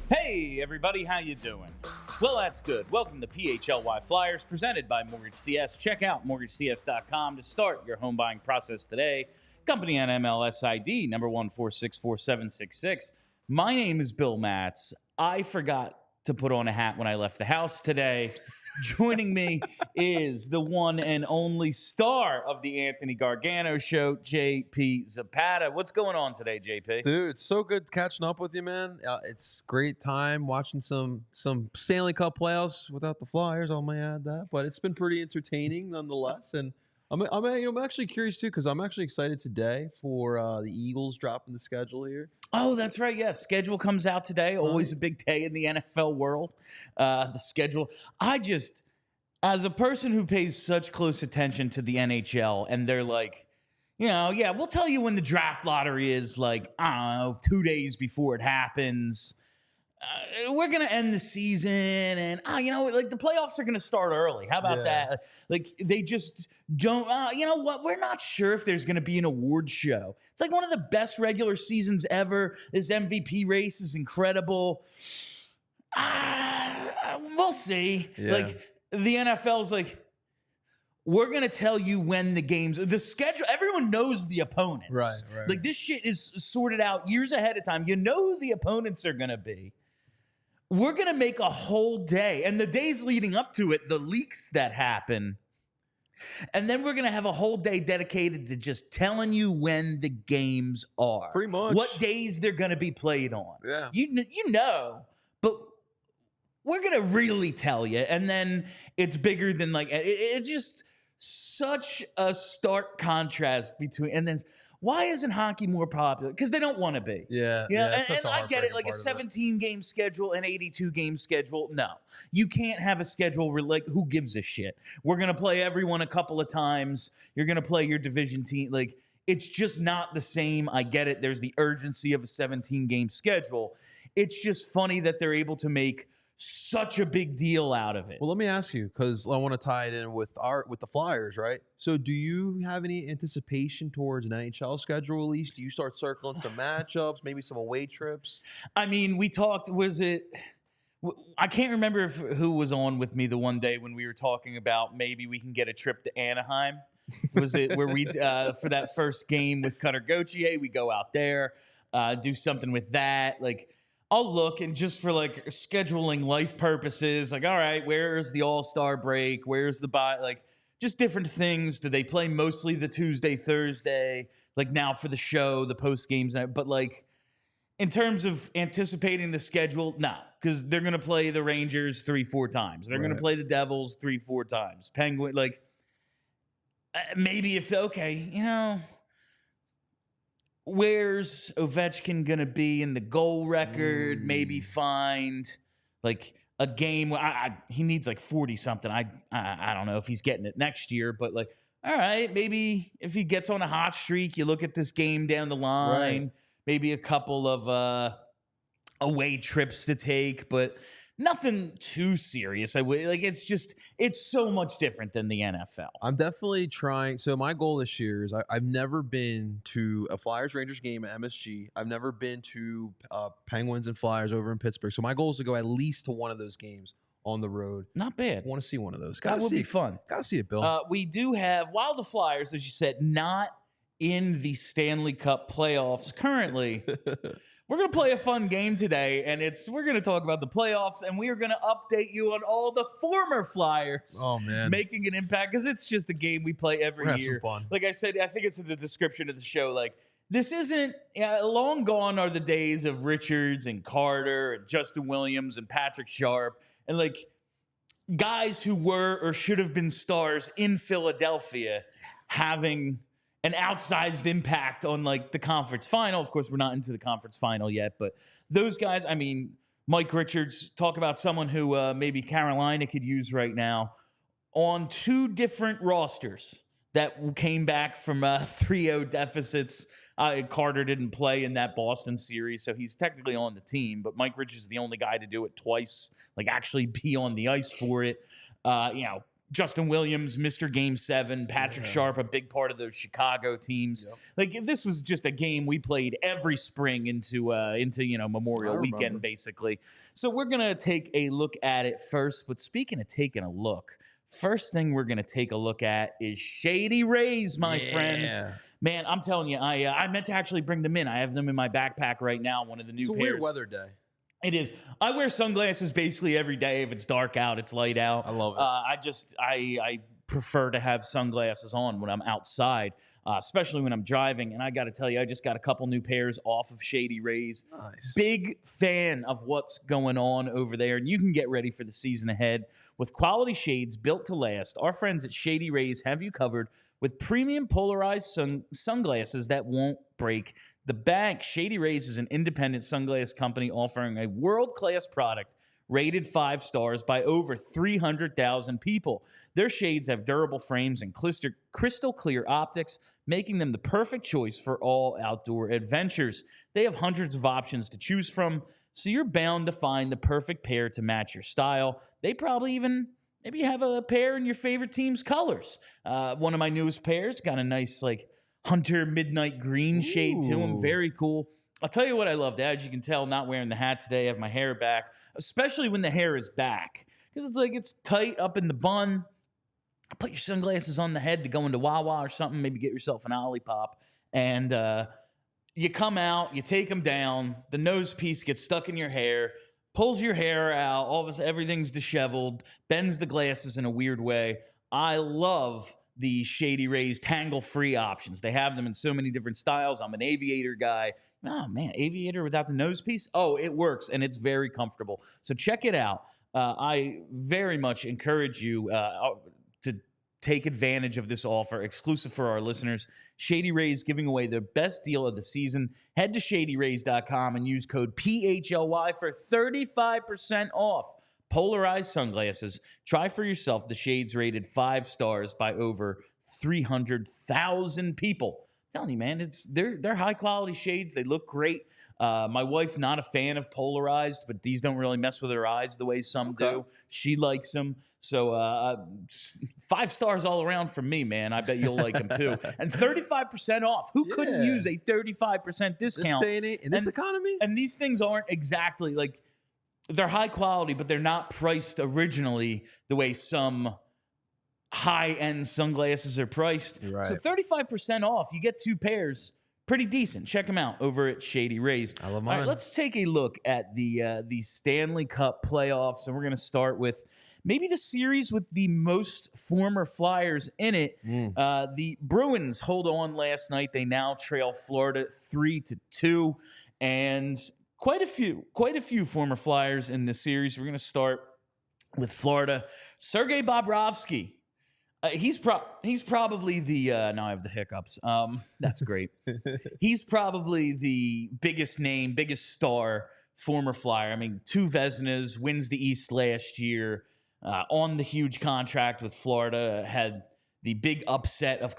Hey everybody, how you doing? Well, that's good. Welcome to PHLY Flyers, presented by Mortgage CS. Check out mortgagecs.com to start your home buying process today. Company on MLS ID number 1464766. My name is Bill Matz. I forgot to put on a hat when I left the house today. Joining me is the one and only star of the Anthony Gargano Show, JP Zapata. What's going on today, JP? Dude, it's so good catching up with you, man. It's great time watching some Stanley Cup playoffs without the Flyers. I may add that, but it's been pretty entertaining nonetheless. And I'm actually curious too, because I'm actually excited today for the Eagles dropping the schedule here. Oh, that's right. Yes, schedule comes out today. Always a big day in the NFL world. The schedule. As a person who pays such close attention to the NHL, and they're like, we'll tell you when the draft lottery is, like, I don't know, 2 days before it happens. We're going to end the season, and, the playoffs are going to start early. How about that? Like, they just don't, you know what? We're not sure if there's going to be an award show. It's like one of the best regular seasons ever. This MVP race is incredible. We'll see. Yeah. Like, the NFL's like, we're going to tell you when the games, the schedule, everyone knows the opponents. Right. Like, this shit is sorted out years ahead of time. You know who the opponents are going to be. We're going to make a whole day. And the days leading up to it, the leaks that happen. And then we're going to have a whole day dedicated to just telling you when the games are. Pretty much. What days they're going to be played on. Yeah. You know, but we're going to really tell you. And then it's bigger than, like, it's just such a stark contrast between, and then why isn't hockey more popular? Because they don't want to be. Yeah. And I get it, like a 17-game schedule, an 82-game schedule. No, you can't have a schedule where, like, who gives a shit? We're going to play everyone a couple of times. You're going to play your division team. Like, it's just not the same. I get it. There's the urgency of a 17-game schedule. It's just funny that they're able to make such a big deal out of it. Well, let me ask you, because I want to tie it in with the Flyers, right? So do you have any anticipation towards an NHL schedule release? Do you start circling some matchups, maybe some away trips? I mean, we talked, I can't remember who was on with me the one day when we were talking about maybe we can get a trip to Anaheim. Was it where we, for that first game with Cutter Gauthier, we go out there, do something with that, like, I'll look, and just for, like, scheduling life purposes, like, all right, where's the All-Star break? Where's the bye? Like, just different things. Do they play mostly the Tuesday, Thursday? Like, now for the show, the post games. But, like, in terms of anticipating the schedule, no, because they're going to play the Rangers 3-4 times. They're going to play the Devils 3-4 times. Penguin, like, maybe if, okay, where's Ovechkin going to be in the goal record? Maybe find, like, a game where he needs, like, 40-something. I don't know if he's getting it next year, but, like, all right, maybe if he gets on a hot streak, you look at this game down the line, maybe a couple of away trips to take, but nothing too serious. It's so much different than the NFL. I'm definitely trying. So my goal this year is I've never been to a Flyers-Rangers game at MSG. I've never been to Penguins and Flyers over in Pittsburgh. So my goal is to go at least to one of those games on the road. Not bad. I want to see one of those. That would be fun. Gotta see it, Bill. We do have, while the Flyers, as you said, not in the Stanley Cup playoffs currently, we're going to play a fun game today, and we're going to talk about the playoffs, and we are going to update you on all the former Flyers making an impact, because it's just a game we play every year. Some fun. Like I said, I think it's in the description of the show, like, this isn't, long gone are the days of Richards and Carter and Justin Williams and Patrick Sharp, and, like, guys who were or should have been stars in Philadelphia having an outsized impact on, like, the conference final. Of course, we're not into the conference final yet, but those guys, I mean, Mike Richards, talk about someone who maybe Carolina could use right now, on two different rosters that came back from 3-0 deficits. Carter didn't play in that Boston series, so he's technically on the team, but Mike Richards is the only guy to do it twice, like actually be on the ice for it. Justin Williams, Mr. Game 7, Patrick Sharp, a big part of those Chicago teams. Yep. Like, this was just a game we played every spring into Memorial Weekend, basically. So we're going to take a look at it first. But speaking of taking a look, first thing we're going to take a look at is Shady Rays, my friends. Man, I'm telling you, I meant to actually bring them in. I have them in my backpack right now, one of the new pairs. It's a weird weather day. It is. I wear sunglasses basically every day. If it's dark out, it's light out. I love it. I prefer to have sunglasses on when I'm outside, especially when I'm driving. And I got to tell you, I just got a couple new pairs off of Shady Rays. Nice. Big fan of what's going on over there. And you can get ready for the season ahead with quality shades built to last. Our friends at Shady Rays have you covered with premium polarized sunglasses that won't break the bank. Shady Rays is an independent sunglasses company offering a world-class product rated 5 stars by over 300,000 people. Their shades have durable frames and crystal clear optics, making them the perfect choice for all outdoor adventures. They have hundreds of options to choose from, so you're bound to find the perfect pair to match your style. They probably even maybe have a pair in your favorite team's colors. One of my newest pairs got a nice, Hunter Midnight Green shade to them. Very cool. I'll tell you what I loved. As you can tell, not wearing the hat today. I have my hair back, especially when the hair is back. Because it's tight up in the bun. Put your sunglasses on the head to go into Wawa or something. Maybe get yourself an Olipop. And you come out, you take them down. The nose piece gets stuck in your hair. Pulls your hair out. All of a sudden, everything's disheveled. Bends the glasses in a weird way. I love the Shady Rays tangle-free options. They have them in so many different styles. I'm an aviator guy. Oh, man, aviator without the nose piece? Oh, it works, and it's very comfortable. So check it out. I very much encourage you to take advantage of this offer, exclusive for our listeners. Shady Rays giving away their best deal of the season. Head to shadyrays.com and use code PHLY for 35% off polarized sunglasses. Try for yourself the shades rated 5 stars by over 300,000 people. I'm telling you, man, they're high quality shades. They look great. My wife, not a fan of polarized, but these don't really mess with her eyes the way some do. She likes them. So 5 stars all around from me, man. I bet you'll like them too. And 35% off. Who couldn't use a 35% discount? In this economy? And these things aren't exactly they're high quality, but they're not priced originally the way some high-end sunglasses are priced. Right. So 35% off. You get 2 pairs. Pretty decent. Check them out over at Shady Rays. I love mine. All right, let's take a look at the Stanley Cup playoffs, and we're going to start with maybe the series with the most former Flyers in it. The Bruins hold on last night. They now trail Florida 3-2, and quite a few former Flyers in this series. We're going to start with Florida. Sergei Bobrovsky. He's probably the now I have the hiccups. That's great. He's probably the biggest name, biggest star, former Flyer. I mean, 2 Vezinas, wins the East last year, on the huge contract with Florida. Had the big upset of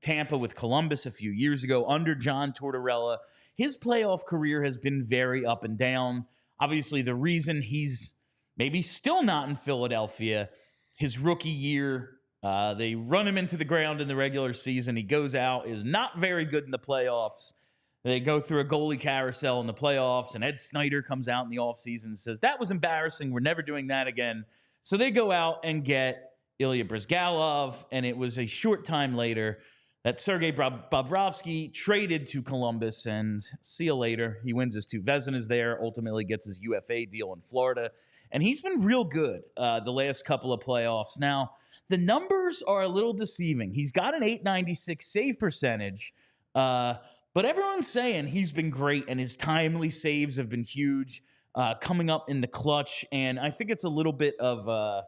Tampa with Columbus a few years ago under John Tortorella. His playoff career has been very up and down. Obviously, the reason he's maybe still not in Philadelphia, his rookie year, they run him into the ground in the regular season. He goes out, is not very good in the playoffs. They go through a goalie carousel in the playoffs, and Ed Snyder comes out in the offseason and says, that was embarrassing. We're never doing that again. So they go out and get Ilya Bryzgalov, and it was a short time later that Sergei Bobrovsky traded to Columbus, and see you later. He wins his 2 Vezinas there, ultimately gets his UFA deal in Florida, and he's been real good the last couple of playoffs. Now, the numbers are a little deceiving. He's got an .896 save percentage, but everyone's saying he's been great, and his timely saves have been huge, coming up in the clutch, and I think it's a little bit of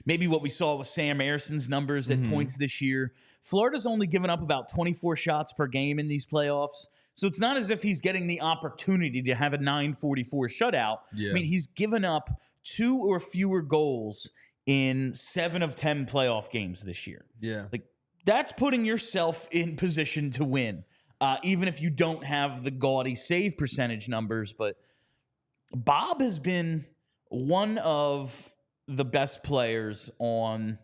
maybe what we saw with Sam Erson's numbers at points this year. Florida's only given up about 24 shots per game in these playoffs. So it's not as if he's getting the opportunity to have a 944 shutout. Yeah. I mean, he's given up 2 or fewer goals in 7 of 10 playoff games this year. Yeah. That's putting yourself in position to win, even if you don't have the gaudy save percentage numbers. But Bob has been one of the best players on.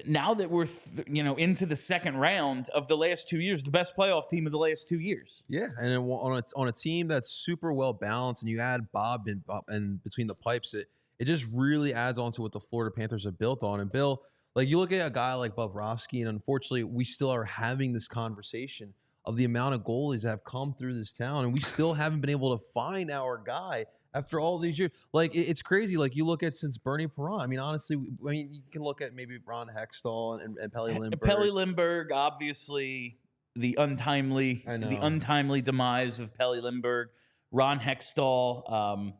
Now that we're into the second round of the last 2 years, the best playoff team of the last 2 years. Yeah, and then on a team that's super well balanced, and you add Bob and between the pipes, it just really adds on to what the Florida Panthers are built on. And Bill, like you look at a guy like Bobrovsky, and unfortunately, we still are having this conversation of the amount of goalies that have come through this town, and we still haven't been able to find our guy after all these years. Like, it's crazy. Like, you look at since Bernie Perron. I mean, honestly, you can look at maybe Ron Hextall and Pelle Lindbergh. Pelle Lindbergh, obviously, the untimely demise of Pelle Lindbergh. Ron Hextall,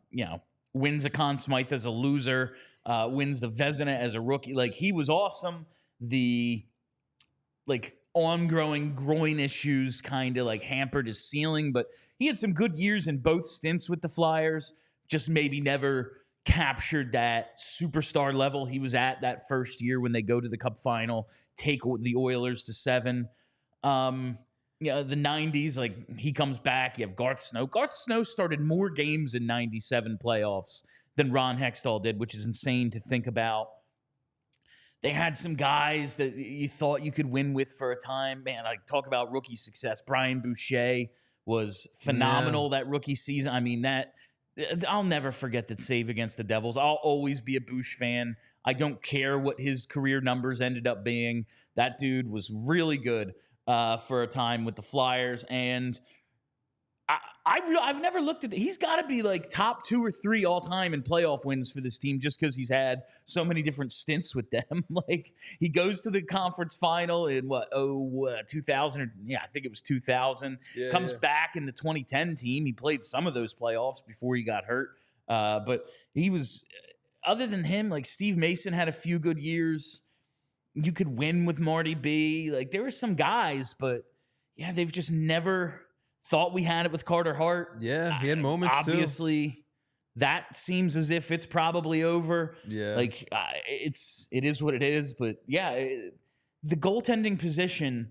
wins a Conn Smythe as a loser, wins the Vezina as a rookie. Like, he was awesome. The, ongoing groin issues kind of, hampered his ceiling, but he had some good years in both stints with the Flyers. Just maybe never captured that superstar level he was at that first year when they go to the Cup final, take the Oilers to 7. The 90s, he comes back. You have Garth Snow. Garth Snow started more games in 97 playoffs than Ron Hextall did, which is insane to think about. They had some guys that you thought you could win with for a time. Man, talk about rookie success. Brian Boucher was phenomenal that rookie season. I mean, I'll never forget that save against the Devils. I'll always be a Bouch fan. I don't care what his career numbers ended up being. That dude was really good for a time with the Flyers. And I've never looked at he's got to be top 2 or 3 all time in playoff wins for this team just because he's had so many different stints with them. He goes to the conference final in 2000 I think it was 2000. Comes back in the 2010 team. He played some of those playoffs before he got hurt. But he was, other than him, Steve Mason had a few good years. You could win with Marty B. There were some guys, but they've just never thought we had it with Carter Hart. Yeah, he had moments obviously, that seems as if it's probably over. Yeah. It is what it is. But, the goaltending position,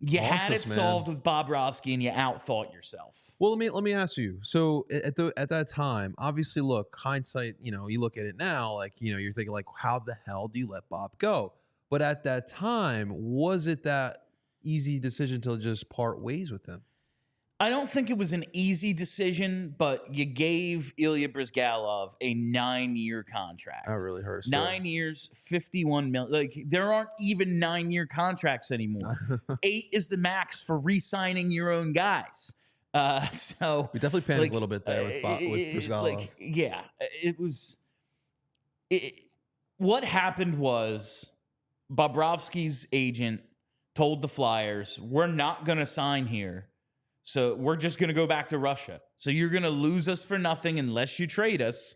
you had it solved with Bobrovsky and you outthought yourself. Well, let me ask you. So at that time, obviously, look, hindsight, you look at it now, you're thinking, how the hell do you let Bob go? But at that time, was it that easy decision to just part ways with him? I don't think it was an easy decision, but you gave Ilya Bryzgalov a 9-year contract. I really hurt. 9 years, $51 million. There aren't even 9-year contracts anymore. 8 is the max for re-signing your own guys. So we definitely panicked a little bit there with Bryzgalov. It was. What happened was Bobrovsky's agent told the Flyers, "We're not going to sign here. So we're just going to go back to Russia. So you're going to lose us for nothing unless you trade us."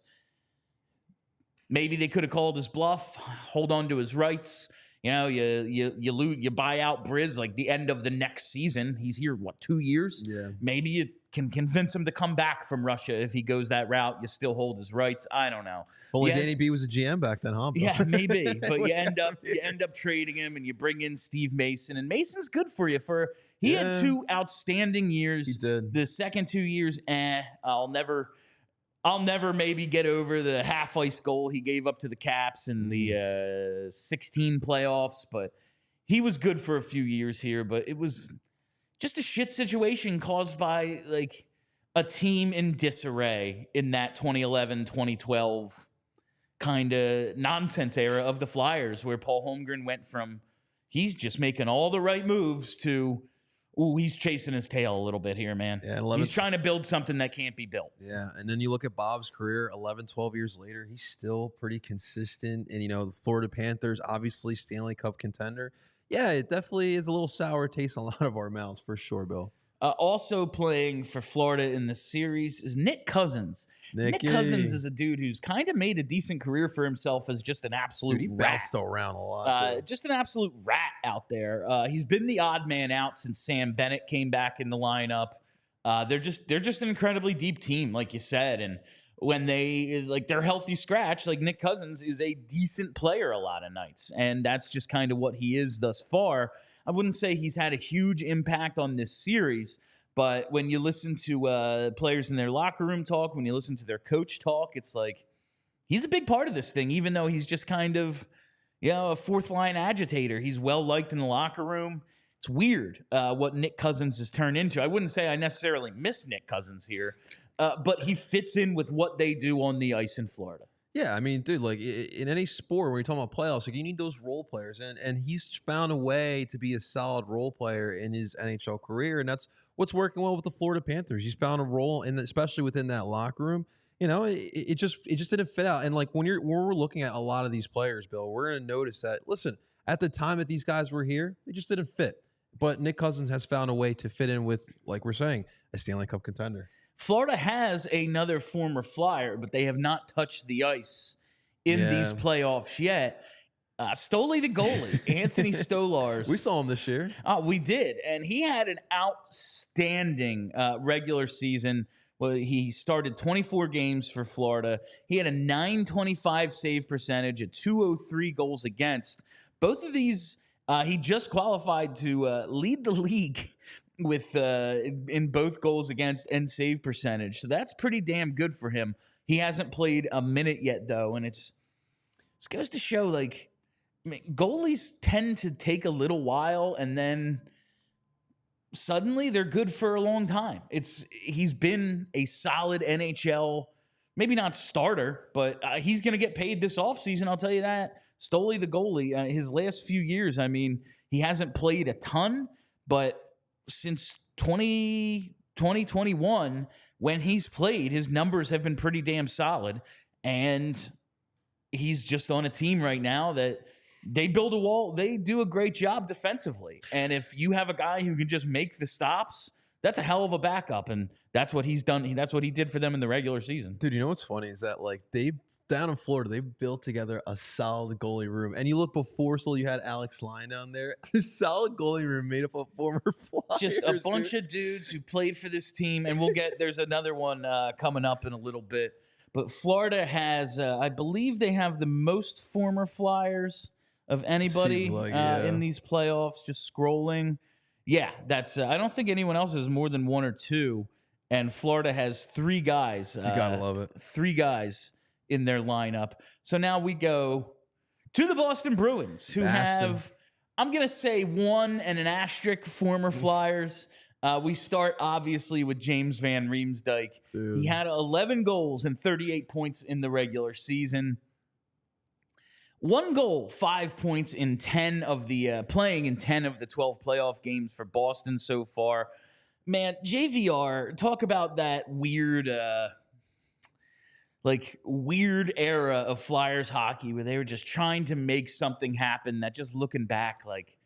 Maybe they could have called his bluff, hold on to his rights. You buy out Briz the end of the next season. He's here, 2 years? Yeah. Maybe you can convince him to come back from Russia if he goes that route. You still hold his rights. I don't know. Only Danny B was a GM back then, huh? Yeah, maybe. But you end up trading him, and you bring in Steve Mason, and Mason's good for you. He had 2 outstanding years. He did. The second 2 years, I'll never maybe get over the half-ice goal he gave up to the Caps in the 16 playoffs, but he was good for a few years here. But it was just a shit situation caused by a team in disarray in that 2011, 2012 kind of nonsense era of the Flyers, where Paul Holmgren went from he's just making all the right moves to he's chasing his tail a little bit here, man. Yeah, he's trying to build something that can't be built. Yeah, and then you look at Bob's career, 11, 12 years later, he's still pretty consistent. And, the Florida Panthers, obviously Stanley Cup contender. Yeah, it definitely is a little sour taste in a lot of our mouths, for sure, Bill. Also playing for Florida in the series is Nick Cousins. Nick Cousins is a dude who's kind of made a decent career for himself as just an absolute he rat. Bounced around a lot. Just an absolute rat out there. He's been the odd man out since Sam Bennett came back in the lineup. They're just an incredibly deep team, like you said. And when they're healthy scratch, Nick Cousins is a decent player a lot of nights. And that's just kind of what he is thus far. I wouldn't say he's had a huge impact on this series, but when you listen to players in their locker room talk, when you listen to their coach talk, it's he's a big part of this thing, even though he's just kind of, a fourth line agitator. He's well liked in the locker room. It's weird what Nick Cousins has turned into. I wouldn't say I necessarily miss Nick Cousins here, but he fits in with what they do on the ice in Florida. Yeah, I mean, dude, like in any sport, when you're talking about playoffs, like you need those role players, and he's found a way to be a solid role player in his NHL career, and that's what's working well with the Florida Panthers. He's found a role, especially within that locker room. It just didn't fit out. And like when we're looking at a lot of these players, Bill, we're gonna notice that. Listen, at the time that these guys were here, they just didn't fit. But Nick Cousins has found a way to fit in with, like we're saying, a Stanley Cup contender. Florida has another former Flyer, but they have not touched the ice in these playoffs yet. Stolie the goalie, Anthony Stolarz. We saw him this year. We did, and he had an outstanding regular season. Well, he started 24 games for Florida. He had a .925 save percentage, a .203 goals against. Both of these, he just qualified to lead the league with in both goals against and save percentage. So that's pretty damn good for him. He hasn't played a minute yet, though, and this goes to show, like, goalies tend to take a little while, and then suddenly they're good for a long time. He's been a solid NHL, maybe not starter, but he's going to get paid this offseason, I'll tell you that. Stolie the goalie, his last few years, I mean, he hasn't played a ton, but since 2021, when he's played, his numbers have been pretty damn solid, and he's just on a team right now that they build a wall. They do a great job defensively. And if you have a guy who can just make the stops, that's a hell of a backup. And that's what he's done. That's what he did for them in the regular season. Dude, you know what's funny is that, like, down in Florida, they built together a solid goalie room. And you look before, so you had Alex Line down there. This solid goalie room made up of former Flyers. Just a bunch of dudes who played for this team. And there's another one coming up in a little bit. But Florida has, I believe they have the most former Flyers of anybody in these playoffs. Just scrolling. Yeah, that's, I don't think anyone else has more than one or two. And Florida has three guys. You gotta love it. Three guys in their lineup. So now we go to the Boston Bruins, who have, I'm going to say, one and an asterisk former Flyers. We start, obviously, with James Van Riemsdyk. Dude. He had 11 goals and 38 points in the regular season. 1 goal, 5 points in 10 of the playing in 10 of the 12 playoff games for Boston so far. Man, JVR, talk about that weird era of Flyers hockey where they were just trying to make something happen that, just looking back, like,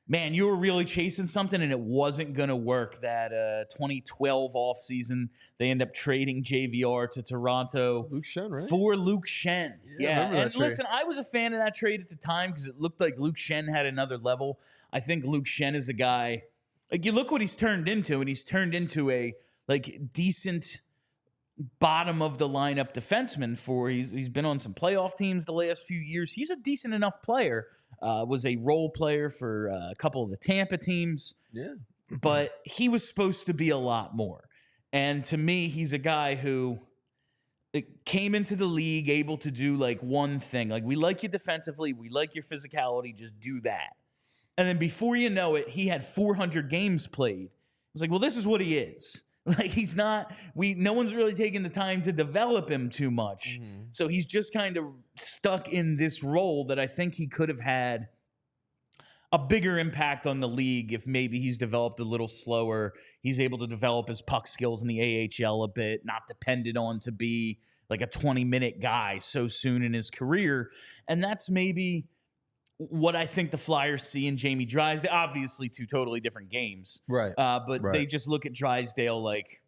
man, you were really chasing something and it wasn't going to work. That 2012 offseason, they end up trading JVR to Toronto. Luke Schenn, right? For Luke Schenn. Yeah. And listen, trade. I was a fan of that trade at the time because it looked like Luke Schenn had another level. I think Luke Schenn is a guy, like, you look what he's turned into, and he's turned into a, like, decent bottom of the lineup defenseman he's been on some playoff teams the last few years. He's a decent enough player. Was a role player for a couple of the Tampa teams. Yeah. But he was supposed to be a lot more. And to me, he's a guy who came into the league able to do, like, one thing. Like, we like you defensively. We like your physicality. Just do that. And then before you know it, he had 400 games played. It was like, well, this is what he is. Like, he's not, no one's really taking the time to develop him too much. Mm-hmm. So he's just kind of stuck in this role that I think he could have had a bigger impact on the league if maybe he's developed a little slower. He's able to develop his puck skills in the AHL a bit, not dependent on to be like a 20-minute guy so soon in his career. And that's maybe what I think the Flyers see in Jamie Drysdale. Obviously, two totally different games. Right. But they just look at Drysdale like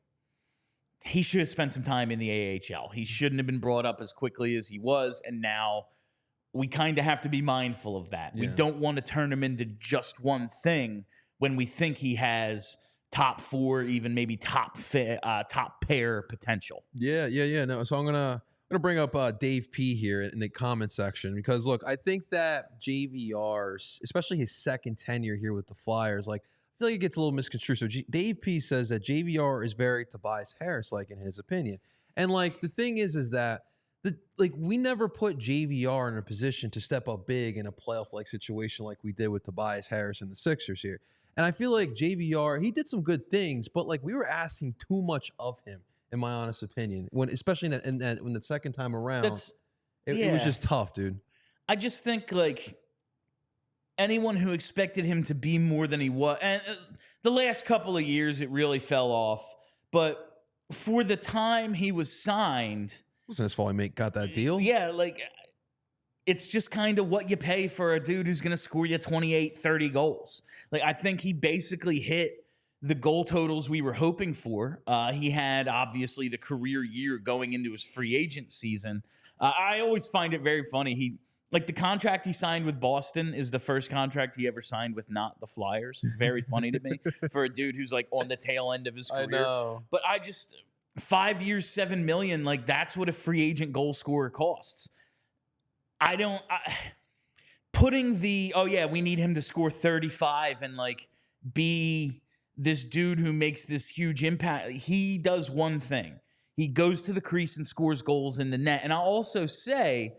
he should have spent some time in the AHL. He shouldn't have been brought up as quickly as he was. And now we kind of have to be mindful of that. Yeah. We don't want to turn him into just one thing when we think he has top four, even maybe top pair potential. Yeah. No, so I'm gonna bring up Dave P here in the comment section because, look, I think that JVR's, especially his second tenure here with the Flyers, like, I feel like it gets a little misconstrued. So Dave P says that JVR is very Tobias Harris-like in his opinion. And, like, the thing is that we never put JVR in a position to step up big in a playoff-like situation like we did with Tobias Harris and the Sixers here. And I feel like JVR, he did some good things, but like we were asking too much of him, in my honest opinion. Especially when the second time around, it was just tough, dude. I just think like anyone who expected him to be more than he was, and the last couple of years it really fell off. But for the time he was signed, wasn't his fault he got that deal. Yeah, like it's just kind of what you pay for a dude who's going to score you 28, 30 goals. Like I think he basically hit the goal totals we were hoping for. He had obviously the career year going into his free agent season. I always find it very funny. The contract he signed with Boston is the first contract he ever signed with not the Flyers. Very funny to me for a dude who's like on the tail end of his career. I know. But 5 years, $7 million, like that's what a free agent goal scorer costs. Putting we need him to score 35 and like be this dude who makes this huge impact. He does one thing. He goes to the crease and scores goals in the net. And I'll also say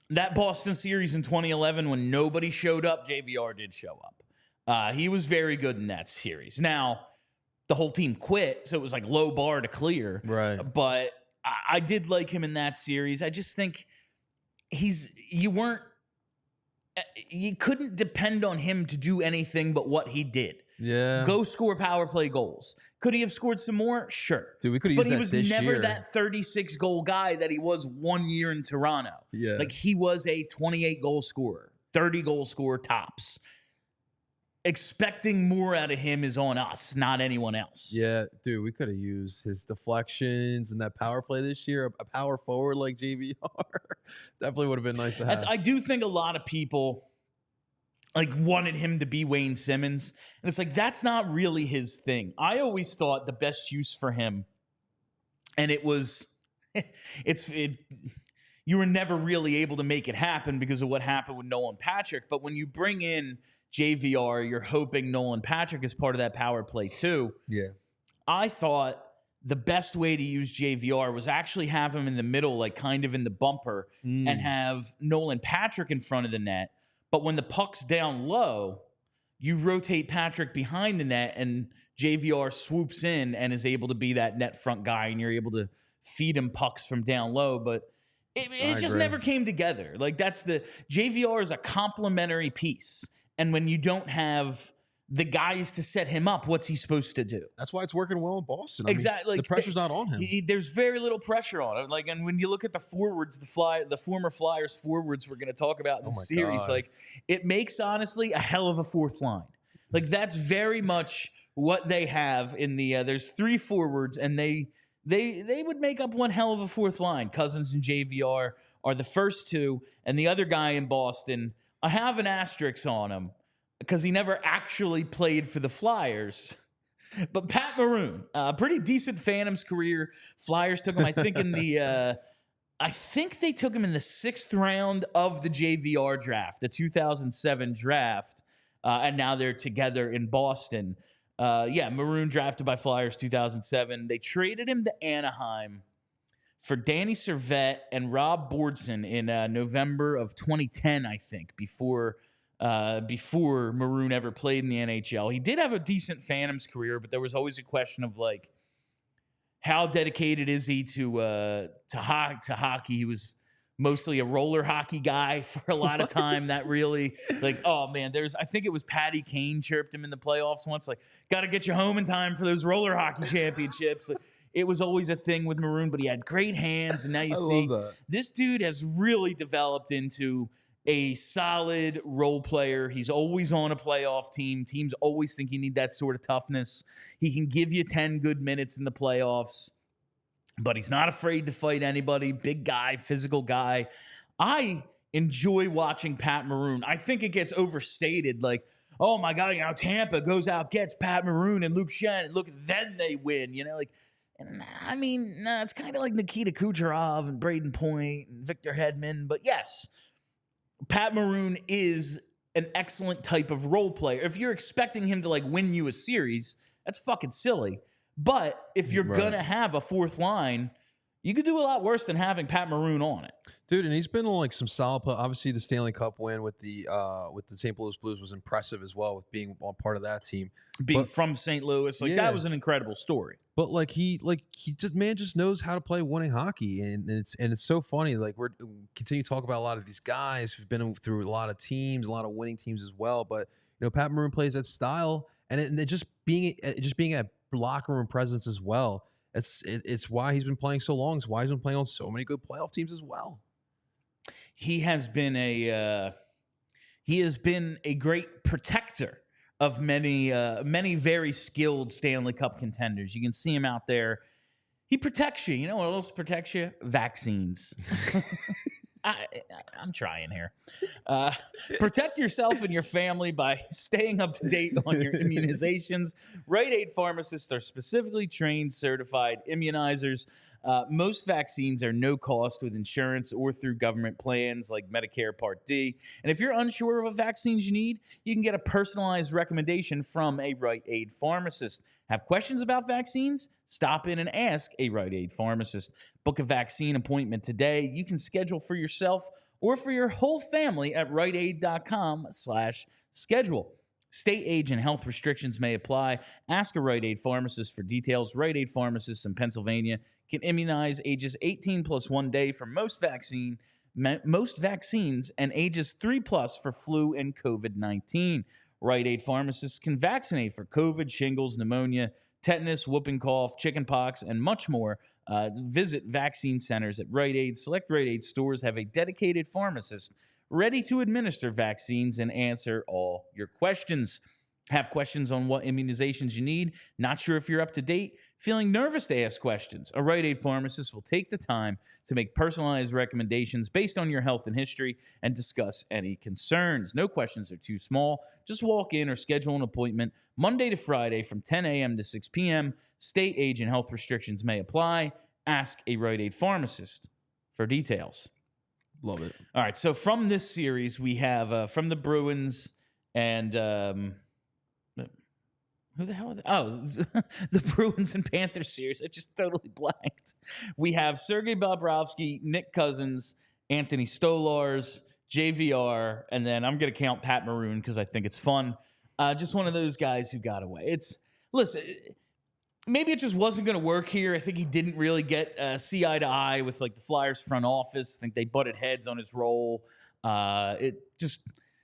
that Boston series in 2011 when nobody showed up, JVR did show up. He was very good in that series. Now, the whole team quit, so it was like low bar to clear. Right. But I did like him in that series. I just think you couldn't depend on him to do anything but what he did. Yeah. Go score power play goals. Could he have scored some more? Sure. Dude, we could have used that this year. But he was never that 36-goal guy that he was 1 year in Toronto. Yeah. Like, he was a 28-goal scorer, 30-goal scorer tops. Expecting more out of him is on us, not anyone else. Yeah, dude, we could have used his deflections and that power play this year. A power forward like JVR definitely would have been nice to have. I do think a lot of people wanted him to be Wayne Simmons, and it's like that's not really his thing. I always thought the best use for him, and it was, you were never really able to make it happen because of what happened with Nolan Patrick. But when you bring in JVR, you're hoping Nolan Patrick is part of that power play too. Yeah. I thought the best way to use JVR was actually have him in the middle, like kind of in the bumper, and have Nolan Patrick in front of the net. But when the puck's down low, you rotate Patrick behind the net and JVR swoops in and is able to be that net front guy, and you're able to feed him pucks from down low. But it just never came together. Like JVR is a complementary piece. And when you don't have the guys to set him up, what's he supposed to do? That's why it's working well in Boston. Exactly. The pressure's not on him. There's very little pressure on him. And when you look at the forwards, the former Flyers forwards we're going to talk about in the series, God. It makes, honestly, a hell of a fourth line. That's very much what they have in the there's three forwards, and they would make up one hell of a fourth line. Cousins and JVR are the first two, and the other guy in Boston, I have an asterisk on him because he never actually played for the Flyers. But Pat Maroon, pretty decent Phantoms career. Flyers took him, I think, they took him in the 6th round of the JVR draft, the 2007 draft, and now they're together in Boston. Maroon drafted by Flyers 2007. They traded him to Anaheim for Danny Servette and Rob Bordson in November of 2010, I think, before Maroon ever played in the NHL. He did have a decent Phantoms career, but there was always a question of how dedicated is he to hockey? He was mostly a roller hockey guy for a lot of time. That really I think it was Patty Kane chirped him in the playoffs once, got to get you home in time for those roller hockey championships. It was always a thing with Maroon, but he had great hands, and now you see this dude has really developed into a solid role player. He's always on a playoff team. Teams always think you need that sort of toughness. He can give you 10 good minutes in the playoffs, but he's not afraid to fight anybody. Big guy, physical guy. I enjoy watching Pat Maroon. I think it gets overstated, oh my God, Tampa goes out, gets Pat Maroon and Luke Schenn, and look, then they win, it's kind of like Nikita Kucherov and Braden Point and Victor Hedman. But yes, Pat Maroon is an excellent type of role player. If you're expecting him to win you a series, that's fucking silly. But if you're going to have a fourth line, You could do a lot worse than having Pat Maroon on it. Dude, and he's been on like some solid play. Obviously, the Stanley Cup win with the St. Louis Blues was impressive as well, with being on part of that team. Being from St. Louis, that was an incredible story. But he just knows how to play winning hockey, and it's so funny. Like, we're continue to talk about a lot of these guys who've been through a lot of teams, a lot of winning teams as well. But Pat Maroon plays that style, and it just being a locker room presence as well. It's why he's been playing so long. It's why he's been playing on so many good playoff teams as well. He has been a great protector of many very skilled Stanley Cup contenders. You can see him out there. He protects you. You know what else protects you? Vaccines. I'm trying here. Protect yourself and your family by staying up to date on your immunizations. Rite Aid pharmacists are specifically trained, certified immunizers. Most vaccines are no cost with insurance or through government plans like Medicare Part D. And if you're unsure of what vaccines you need, you can get a personalized recommendation from a Rite Aid pharmacist. Have questions about vaccines? Stop in and ask a Rite Aid pharmacist. Book a vaccine appointment today. You can schedule for yourself or for your whole family at riteaid.com/schedule. State, age, and health restrictions may apply. Ask a Rite Aid pharmacist for details. Rite Aid pharmacists in Pennsylvania can immunize ages 18 plus 1 day for most vaccines and ages 3+ for flu and COVID-19. Rite Aid pharmacists can vaccinate for COVID, shingles, pneumonia, tetanus, whooping cough, chickenpox, and much more. Visit vaccine centers at Rite Aid. Select Rite Aid stores have a dedicated pharmacist ready to administer vaccines and answer all your questions. Have questions on what immunizations you need? Not sure if you're up to date? Feeling nervous to ask questions? A Rite Aid pharmacist will take the time to make personalized recommendations based on your health and history and discuss any concerns. No questions are too small. Just walk in or schedule an appointment Monday to Friday from 10 a.m. to 6 p.m. State, age, and health restrictions may apply. Ask a Rite Aid pharmacist for details. Love it. All right, so from this series, we have from the Bruins and who the hell are they? Oh, the Bruins and Panthers series. I just totally blanked. We have Sergei Bobrovsky, Nick Cousins, Anthony Stolarz, JVR, and then I'm going to count Pat Maroon because I think it's fun. Just one of those guys who got away. Listen, maybe it just wasn't going to work here. I think he didn't really get see eye to eye with like the Flyers front office. I think they butted heads on his role. It just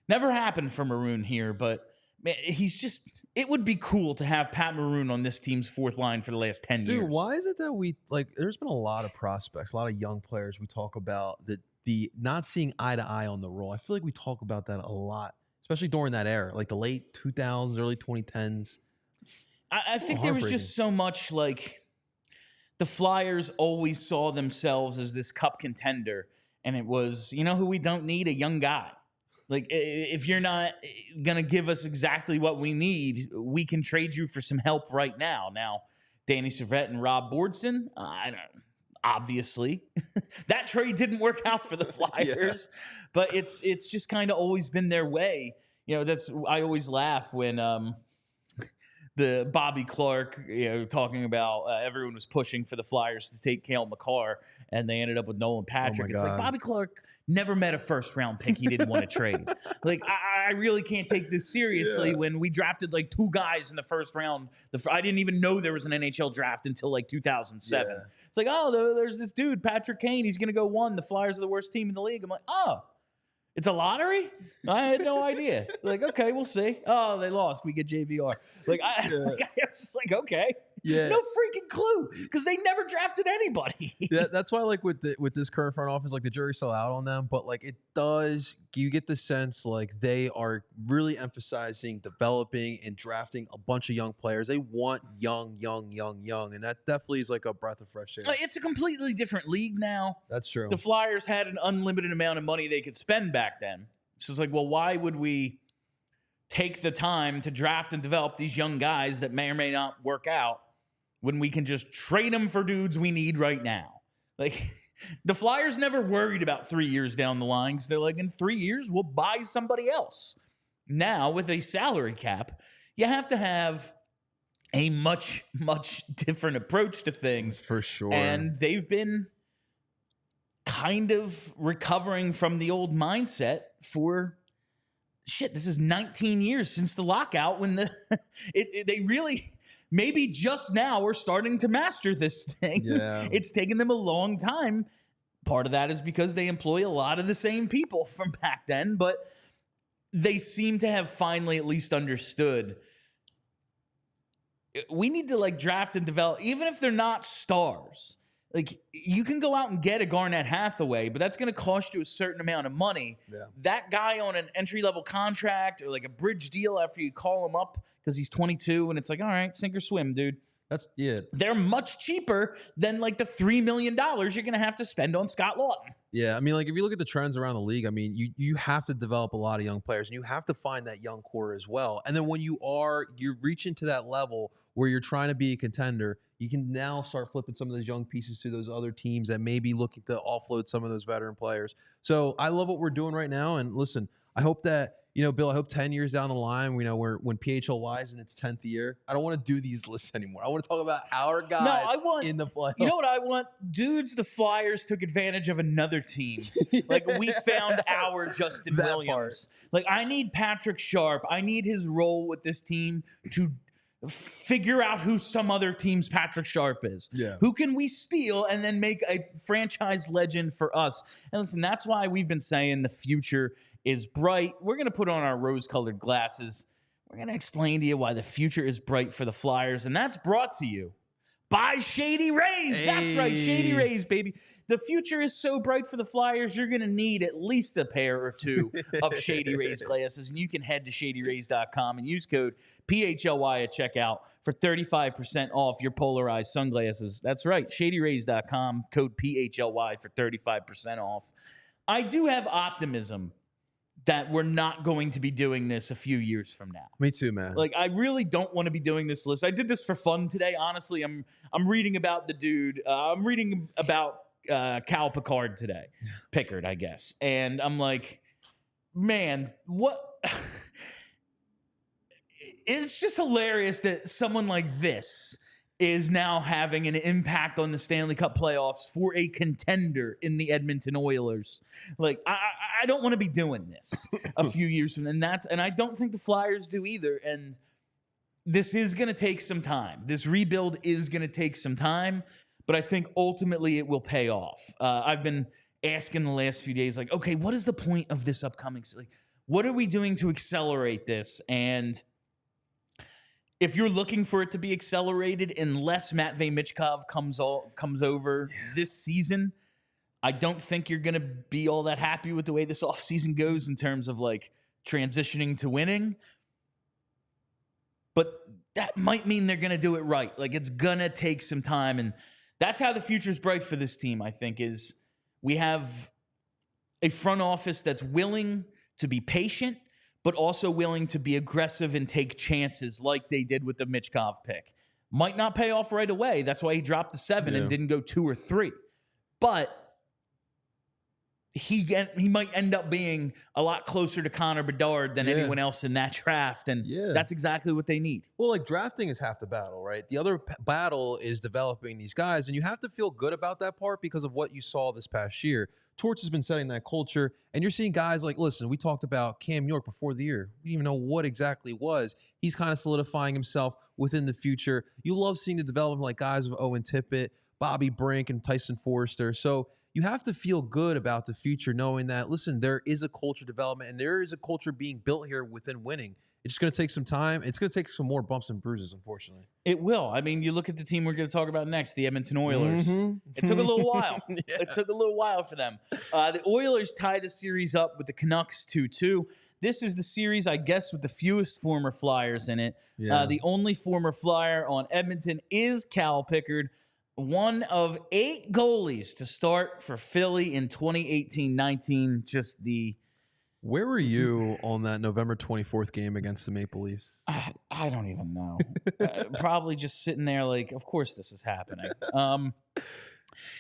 never happened for Maroon here, but man, it would be cool to have Pat Maroon on this team's fourth line for the last 10 years. Dude, why is it that there's been a lot of prospects, a lot of young players we talk about that the not seeing eye to eye on the role. I feel like we talk about that a lot, especially during that era, like the late 2000s, early 2010s. I think there was just so much like the Flyers always saw themselves as this cup contender, and it was, who we don't need? A young guy. Like, if you're not going to give us exactly what we need, we can trade you for some help right now. Now, Danny Servette and Rob Bordson, obviously. That trade didn't work out for the Flyers, but it's just kind of always been their way. I always laugh when the Bobby Clark, talking about everyone was pushing for the Flyers to take Cale Makar, and they ended up with Nolan Patrick. It's like Bobby Clark never met a first-round pick he didn't want to trade. Like, I really can't take this seriously when we drafted like two guys in the first round. I didn't even know there was an NHL draft until like 2007. Yeah. It's like, there's this dude, Patrick Kane. He's going to go 1. The Flyers are the worst team in the league. I'm like, it's a lottery? I had no idea. Like, okay, we'll see. Oh, they lost. We get JVR. Like, I was just like, okay. Yeah. No freaking clue, because they never drafted anybody. That's why, like, with this current front office, like, the jury's still out on them. But, like, you get the sense, like, they are really emphasizing developing and drafting a bunch of young players. They want young. And that definitely is, like, a breath of fresh air. It's a completely different league now. That's true. The Flyers had an unlimited amount of money they could spend back then. So it's like, well, why would we take the time to draft and develop these young guys that may or may not work out when we can just trade them for dudes we need right now? Like, the Flyers never worried about 3 years down the line, because they're like, in 3 years, we'll buy somebody else. Now, with a salary cap, you have to have a much, much different approach to things. For sure. And they've been kind of recovering from the old mindset for this is 19 years since the lockout when they really maybe just now are starting to master this thing. Yeah. It's taken them a long time. Part of that is because they employ a lot of the same people from back then, but they seem to have finally at least understood we need to draft and develop, even if they're not stars. You can go out and get a Garnett Hathaway, but that's going to cost you a certain amount of money. Yeah. That guy on an entry-level contract or a bridge deal after you call him up because he's 22 and it's all right, sink or swim, dude. They're much cheaper than the $3 million you're going to have to spend on Scott Lawton. Yeah, I mean, if you look at the trends around the league, I mean, you have to develop a lot of young players, and you have to find that young core as well. And then when you're reaching to that level where you're trying to be a contender, you can now start flipping some of those young pieces to those other teams that may be looking to offload some of those veteran players. So I love what we're doing right now. And listen, I hope that, Bill, I hope 10 years down the line, when PHLY is in its 10th year, I don't want to do these lists anymore. I want to talk about our guys in the playoffs. You know what I want? Dudes, the Flyers took advantage of another team. We found our Justin Williams. I need Patrick Sharp. I need his role with this team to figure out who some other team's Patrick Sharp is. Yeah. Who can we steal and then make a franchise legend for us? And listen, that's why we've been saying the future is bright. We're going to put on our rose-colored glasses. We're going to explain to you why the future is bright for the Flyers, and that's brought to you by Shady Rays. Hey. That's right, Shady Rays, baby. The future is so bright for the Flyers, you're going to need at least a pair or two of Shady Rays glasses, and you can head to shadyrays.com and use code PHLY at checkout for 35% off your polarized sunglasses. That's right, shadyrays.com, code PHLY for 35% off. I do have optimism that we're not going to be doing this a few years from now. Me too, man. I really don't want to be doing this list. I did this for fun today. Honestly, I'm reading about the dude. I'm reading about Cal Pickard today. Pickard, I guess. And I'm like, man, what? It's just hilarious that someone like this is now having an impact on the Stanley Cup playoffs for a contender in the Edmonton Oilers. I don't want to be doing this a few years from then. And I don't think the Flyers do either. And this is going to take some time. This rebuild is going to take some time, but I think ultimately it will pay off. I've been asking the last few days, okay, what is the point of this upcoming? What are we doing to accelerate this? And if you're looking for it to be accelerated unless Matvei Michkov comes over this season, I don't think you're going to be all that happy with the way this offseason goes in terms of transitioning to winning. But that might mean they're going to do it right. It's going to take some time. And that's how the future is bright for this team, I think, is we have a front office that's willing to be patient, but also willing to be aggressive and take chances like they did with the Michkov pick. Might not pay off right away. That's why he dropped to 7 and didn't go 2 or 3. But he might end up being a lot closer to Connor Bedard than anyone else in that draft, and that's exactly what they need. Well, drafting is half the battle, right? The other battle is developing these guys, and you have to feel good about that part because of what you saw this past year. Torch has been setting that culture, and you're seeing guys listen, we talked about Cam York before the year. We didn't even know what exactly it was. He's kind of solidifying himself within the future. You love seeing the development guys of Owen Tippett, Bobby Brink, and Tyson Forrester. So you have to feel good about the future knowing that, listen, there is a culture development, and there is a culture being built here within winning. It's just going to take some time. It's going to take some more bumps and bruises, unfortunately. It will. I mean, you look at the team we're going to talk about next, the Edmonton Oilers. It took a little while. It took a little while for them. The Oilers tied the series up with the Canucks 2-2. This is the series, I guess, with the fewest former Flyers in it. The only former Flyer on Edmonton is Cal Pickard, one of 8 goalies to start for Philly in 2018-19. Just the... Where were you on that November 24th game against the Maple Leafs? I don't even know. Probably just sitting there of course this is happening.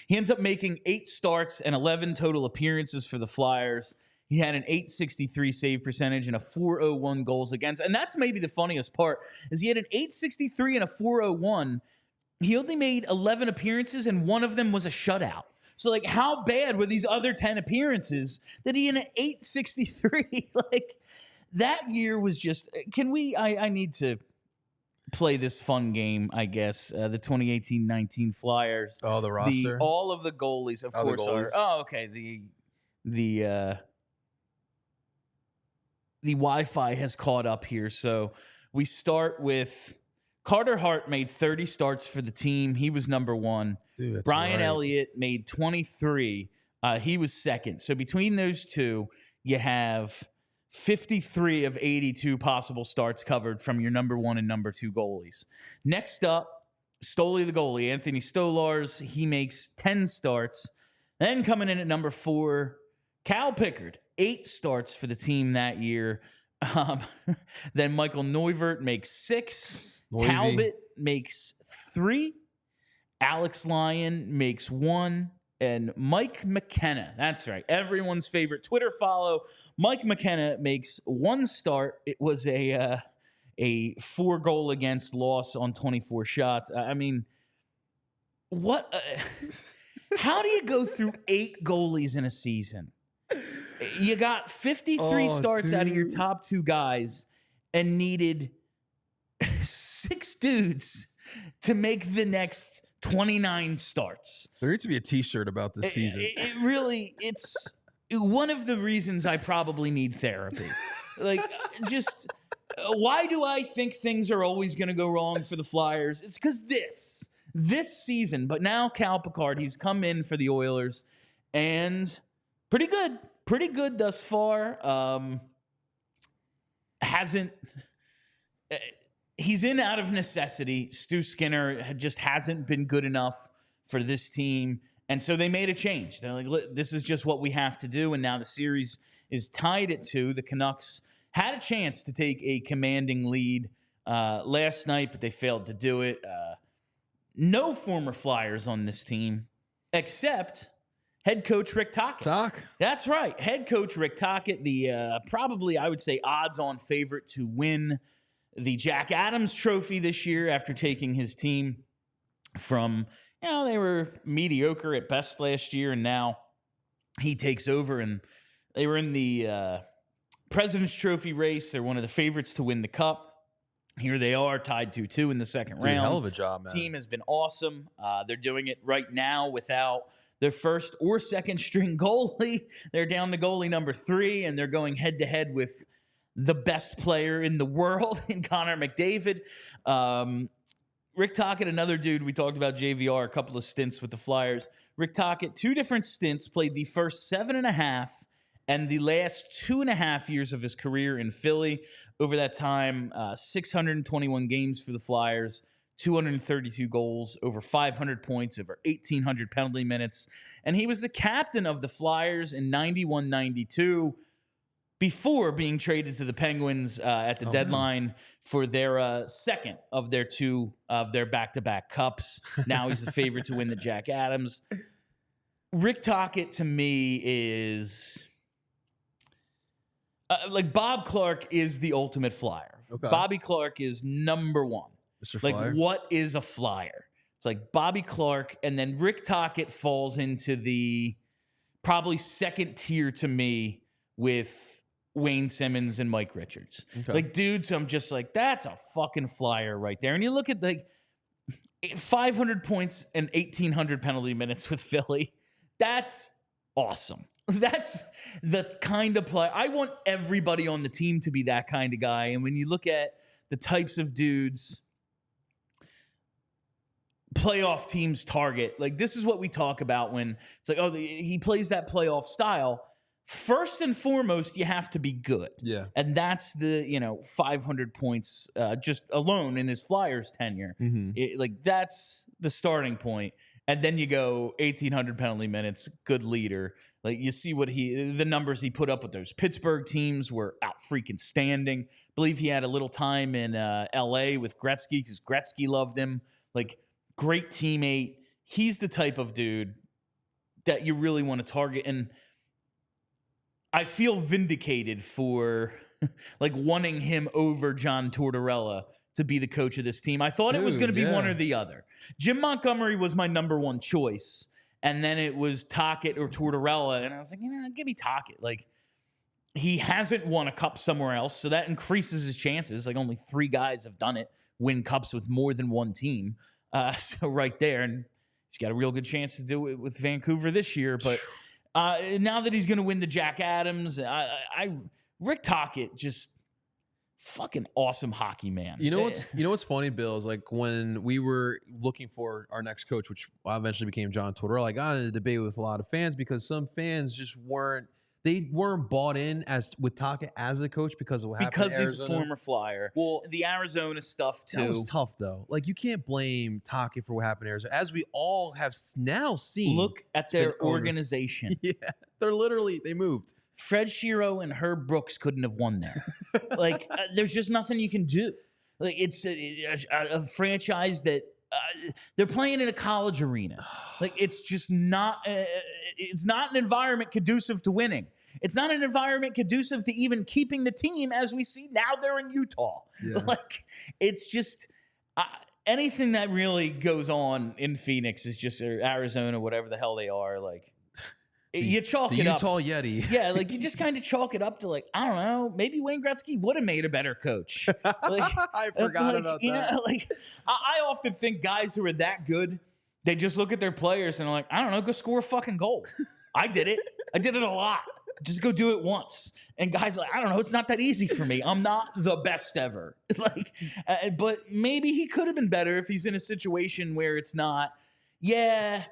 He ends up making 8 starts and 11 total appearances for the Flyers. He had an .863 save percentage and a .401 goals against. And that's maybe the funniest part, is he had an .863 and a .401. He only made 11 appearances, and one of them was a shutout. So, like, how bad were these other 10 appearances that he had an .863? Like, that year was just... I need to play this fun game, I guess. The 2018-19 Flyers. Oh, the roster? All of the goalies, of course, are... Oh, okay. The Wi-Fi has caught up here. So, we start with... Carter Hart made 30 starts for the team. He was number one. Dude, Brian Elliott made 23. He was second. So between those two, you have 53 of 82 possible starts covered from your number one and number two goalies. Next up, Stolie the goalie, Anthony Stolarz. He makes 10 starts. Then coming in at number 4, Cal Pickard, 8 starts for the team that year. Then Michael Neuvert makes 6. Talbot makes 3. Alex Lyon makes 1. And Mike McKenna, that's right, everyone's favorite Twitter follow, Mike McKenna makes 1 start. It was a 4-goal against loss on 24 shots. I mean, what? How do you go through 8 goalies in a season? You got 53 starts out of your top 2 guys and needed 6 dudes to make the next 29 starts. There needs to be a T-shirt about this season. It's one of the reasons I probably need therapy. Like, just why do I think things are always going to go wrong for the Flyers? It's because this season, but now Cal Pickard, he's come in for the Oilers, and pretty good thus far. He's in out of necessity. Stu Skinner just hasn't been good enough for this team. And so they made a change. They're like, this is just what we have to do. And now the series is tied at 2. The Canucks had a chance to take a commanding lead last night, but they failed to do it. No former Flyers on this team, except head coach Rick Tocchet. That's right. Head coach Rick Tocchet, the probably, I would say, odds-on favorite to win the Jack Adams Trophy this year after taking his team from, they were mediocre at best last year, and now he takes over, and they were in the President's Trophy race. They're one of the favorites to win the Cup. Here they are, tied 2-2 in the second round. Hell of a job, man. Team has been awesome. They're doing it right now without their first or second string goalie. They're down to goalie number 3, and they're going head-to-head with the best player in the world in Connor McDavid. Rick Tocchet, another dude, we talked about JVR, a couple of stints with the Flyers. Rick Tocchet, 2 different stints, played the first 7.5 and the last 2.5 years of his career in Philly. Over that time, 621 games for the Flyers, 232 goals, over 500 points, over 1,800 penalty minutes. And he was the captain of the Flyers in 91-92, before being traded to the Penguins at the deadline for their second of their 2 of their back-to-back cups. Now he's the favorite to win the Jack Adams. Rick Tocchet, to me, is like Bob Clark is the ultimate Flyer. Okay. Bobby Clark is number 1. Mr. Like, Flyer. what is a Flyer? It's like Bobby Clark, and then Rick Tocchet falls into the probably second tier to me with Wayne Simmons and Mike Richards. Okay. Like, dudes, I'm just like, that's a fucking Flyer right there. And you look at, like, 500 points and 1,800 penalty minutes with Philly. That's awesome. That's the kind of play. I want everybody on the team to be that kind of guy. And when you look at the types of dudes playoff teams target, like, this is what we talk about when it's like, he plays that playoff style. First and foremost, you have to be good. Yeah. And that's the, 500 points just alone in his Flyers tenure. Mm-hmm. That's the starting point. And then you go 1,800 penalty minutes, good leader. Like, you see the numbers he put up with those Pittsburgh teams were out freaking standing. I believe he had a little time in L.A. with Gretzky because Gretzky loved him. Like, great teammate. He's the type of dude that you really want to target. And I feel vindicated for like wanting him over John Tortorella to be the coach of this team. I thought it was going to be one or the other. Jim Montgomery was my number one choice, and then it was Tocchet or Tortorella, and I was like, give me Tocchet. Like, he hasn't won a cup somewhere else, so that increases his chances. Like, only 3 guys have done it, win cups with more than one team. So right there, and he's got a real good chance to do it with Vancouver this year. But now that he's going to win the Jack Adams, Rick Tocchet, just fucking awesome hockey man. You know what's funny, Bill, is like when we were looking for our next coach, which eventually became John Tortorella, I got in a debate with a lot of fans because some fans just weren't bought in with Tocchet as a coach because of what happened. Because he's a former Flyer. Well, the Arizona stuff too. That was tough though. Like, you can't blame Tocchet for what happened in Arizona, as we all have now seen. Look at their organization. Yeah, they moved. Fred Shiro and Herb Brooks couldn't have won there. Like, there's just nothing you can do. Like, it's a franchise that they're playing in a college arena. Like, it's just not. It's not an environment conducive to winning. It's not an environment conducive to even keeping the team, as we see now they're in Utah. Yeah. Like, it's just anything that really goes on in Phoenix is just, or Arizona, whatever the hell they are, like. You chalk it up. The Utah Yeti. Yeah, like, you just kind of chalk it up to, like, I don't know, maybe Wayne Gretzky would have made a better coach. Like, I forgot about that. You know, like, I often think guys who are that good, they just look at their players and are like, I don't know, go score a fucking goal. I did it. I did it a lot. Just go do it once. And guys like, I don't know, it's not that easy for me. I'm not the best ever. Like, but maybe he could have been better if he's in a situation where it's not. Yeah.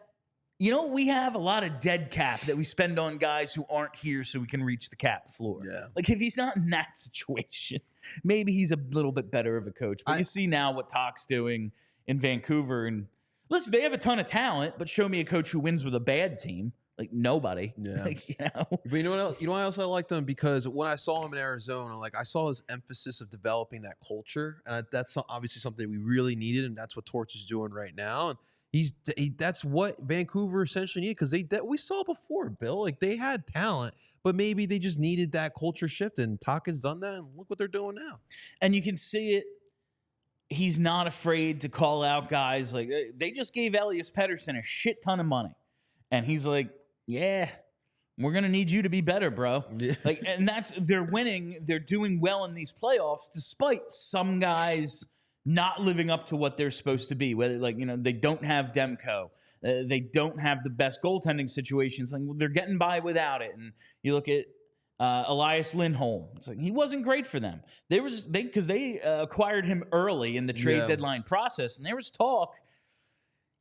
You know, we have a lot of dead cap that we spend on guys who aren't here so we can reach the cap floor. Yeah. Like, if he's not in that situation, maybe he's a little bit better of a coach. But you see now what Tocchet's doing in Vancouver. And listen, they have a ton of talent, but show me a coach who wins with a bad team. Like, nobody. Yeah. Like, you know? But you know what else? You know why else I liked him? Because when I saw him in Arizona, like, I saw his emphasis of developing that culture. And that's obviously something we really needed, and that's what Torch is doing right now. And that's what Vancouver essentially needed, because we saw before, Bill. Like, they had talent, but maybe they just needed that culture shift, and Tocchet's done that, and look what they're doing now. And you can see it. He's not afraid to call out guys. Like, they just gave Elias Pettersson a shit ton of money, and he's like, yeah, we're going to need you to be better, bro. Yeah. Like, and they're winning. They're doing well in these playoffs, despite some guys not living up to what they're supposed to be. Whether, like, you know, they don't have Demko. They don't have the best goaltending situations. Like, they're getting by without it. And you look at Elias Lindholm. It's like, he wasn't great for them. Because they acquired him early in the trade deadline process. And there was talk,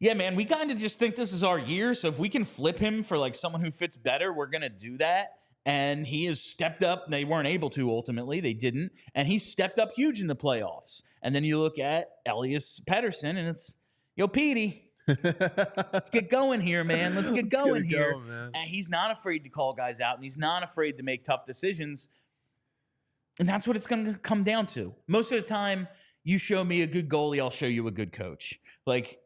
yeah, man, we kind of just think this is our year. So if we can flip him for, like, someone who fits better, we're going to do that. And he has stepped up. They weren't able to ultimately. They didn't. And he stepped up huge in the playoffs. And then you look at Elias Pettersson, and it's, yo, Petey, let's get going here, man. Let's get going here. And he's not afraid to call guys out, and he's not afraid to make tough decisions. And that's what it's going to come down to. Most of the time, you show me a good goalie, I'll show you a good coach. Like,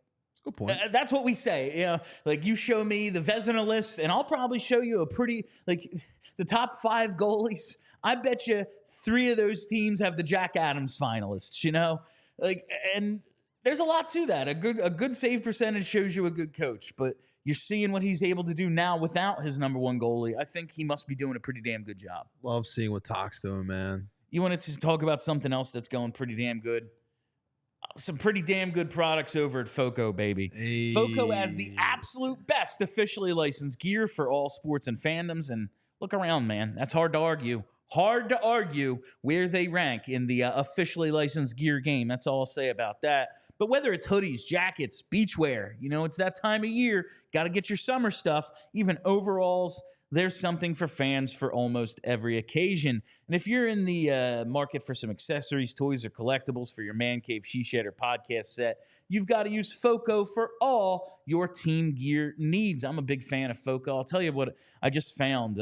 good point. That's what we say. You know, like, you show me the Vezina list, and I'll probably show you the top 5 goalies. I bet you 3 of those teams have the Jack Adams finalists, you know? Like, and there's a lot to that. A good save percentage shows you a good coach, but you're seeing what he's able to do now without his number 1 goalie. I think he must be doing a pretty damn good job. Love seeing what Tocchet's doing, man. You wanted to talk about something else that's going pretty damn good? Some pretty damn good products over at FOCO, baby. Hey. FOCO has the absolute best officially licensed gear for all sports and fandoms. And look around, man. That's hard to argue. Hard to argue where they rank in the officially licensed gear game. That's all I'll say about that. But whether it's hoodies, jackets, beachwear, you know, it's that time of year. Got to get your summer stuff, even overalls. There's something for fans for almost every occasion. And if you're in the market for some accessories, toys, or collectibles for your man cave, she shed, or podcast set, you've got to use FOCO for all your team gear needs. I'm a big fan of FOCO. I'll tell you what I just found.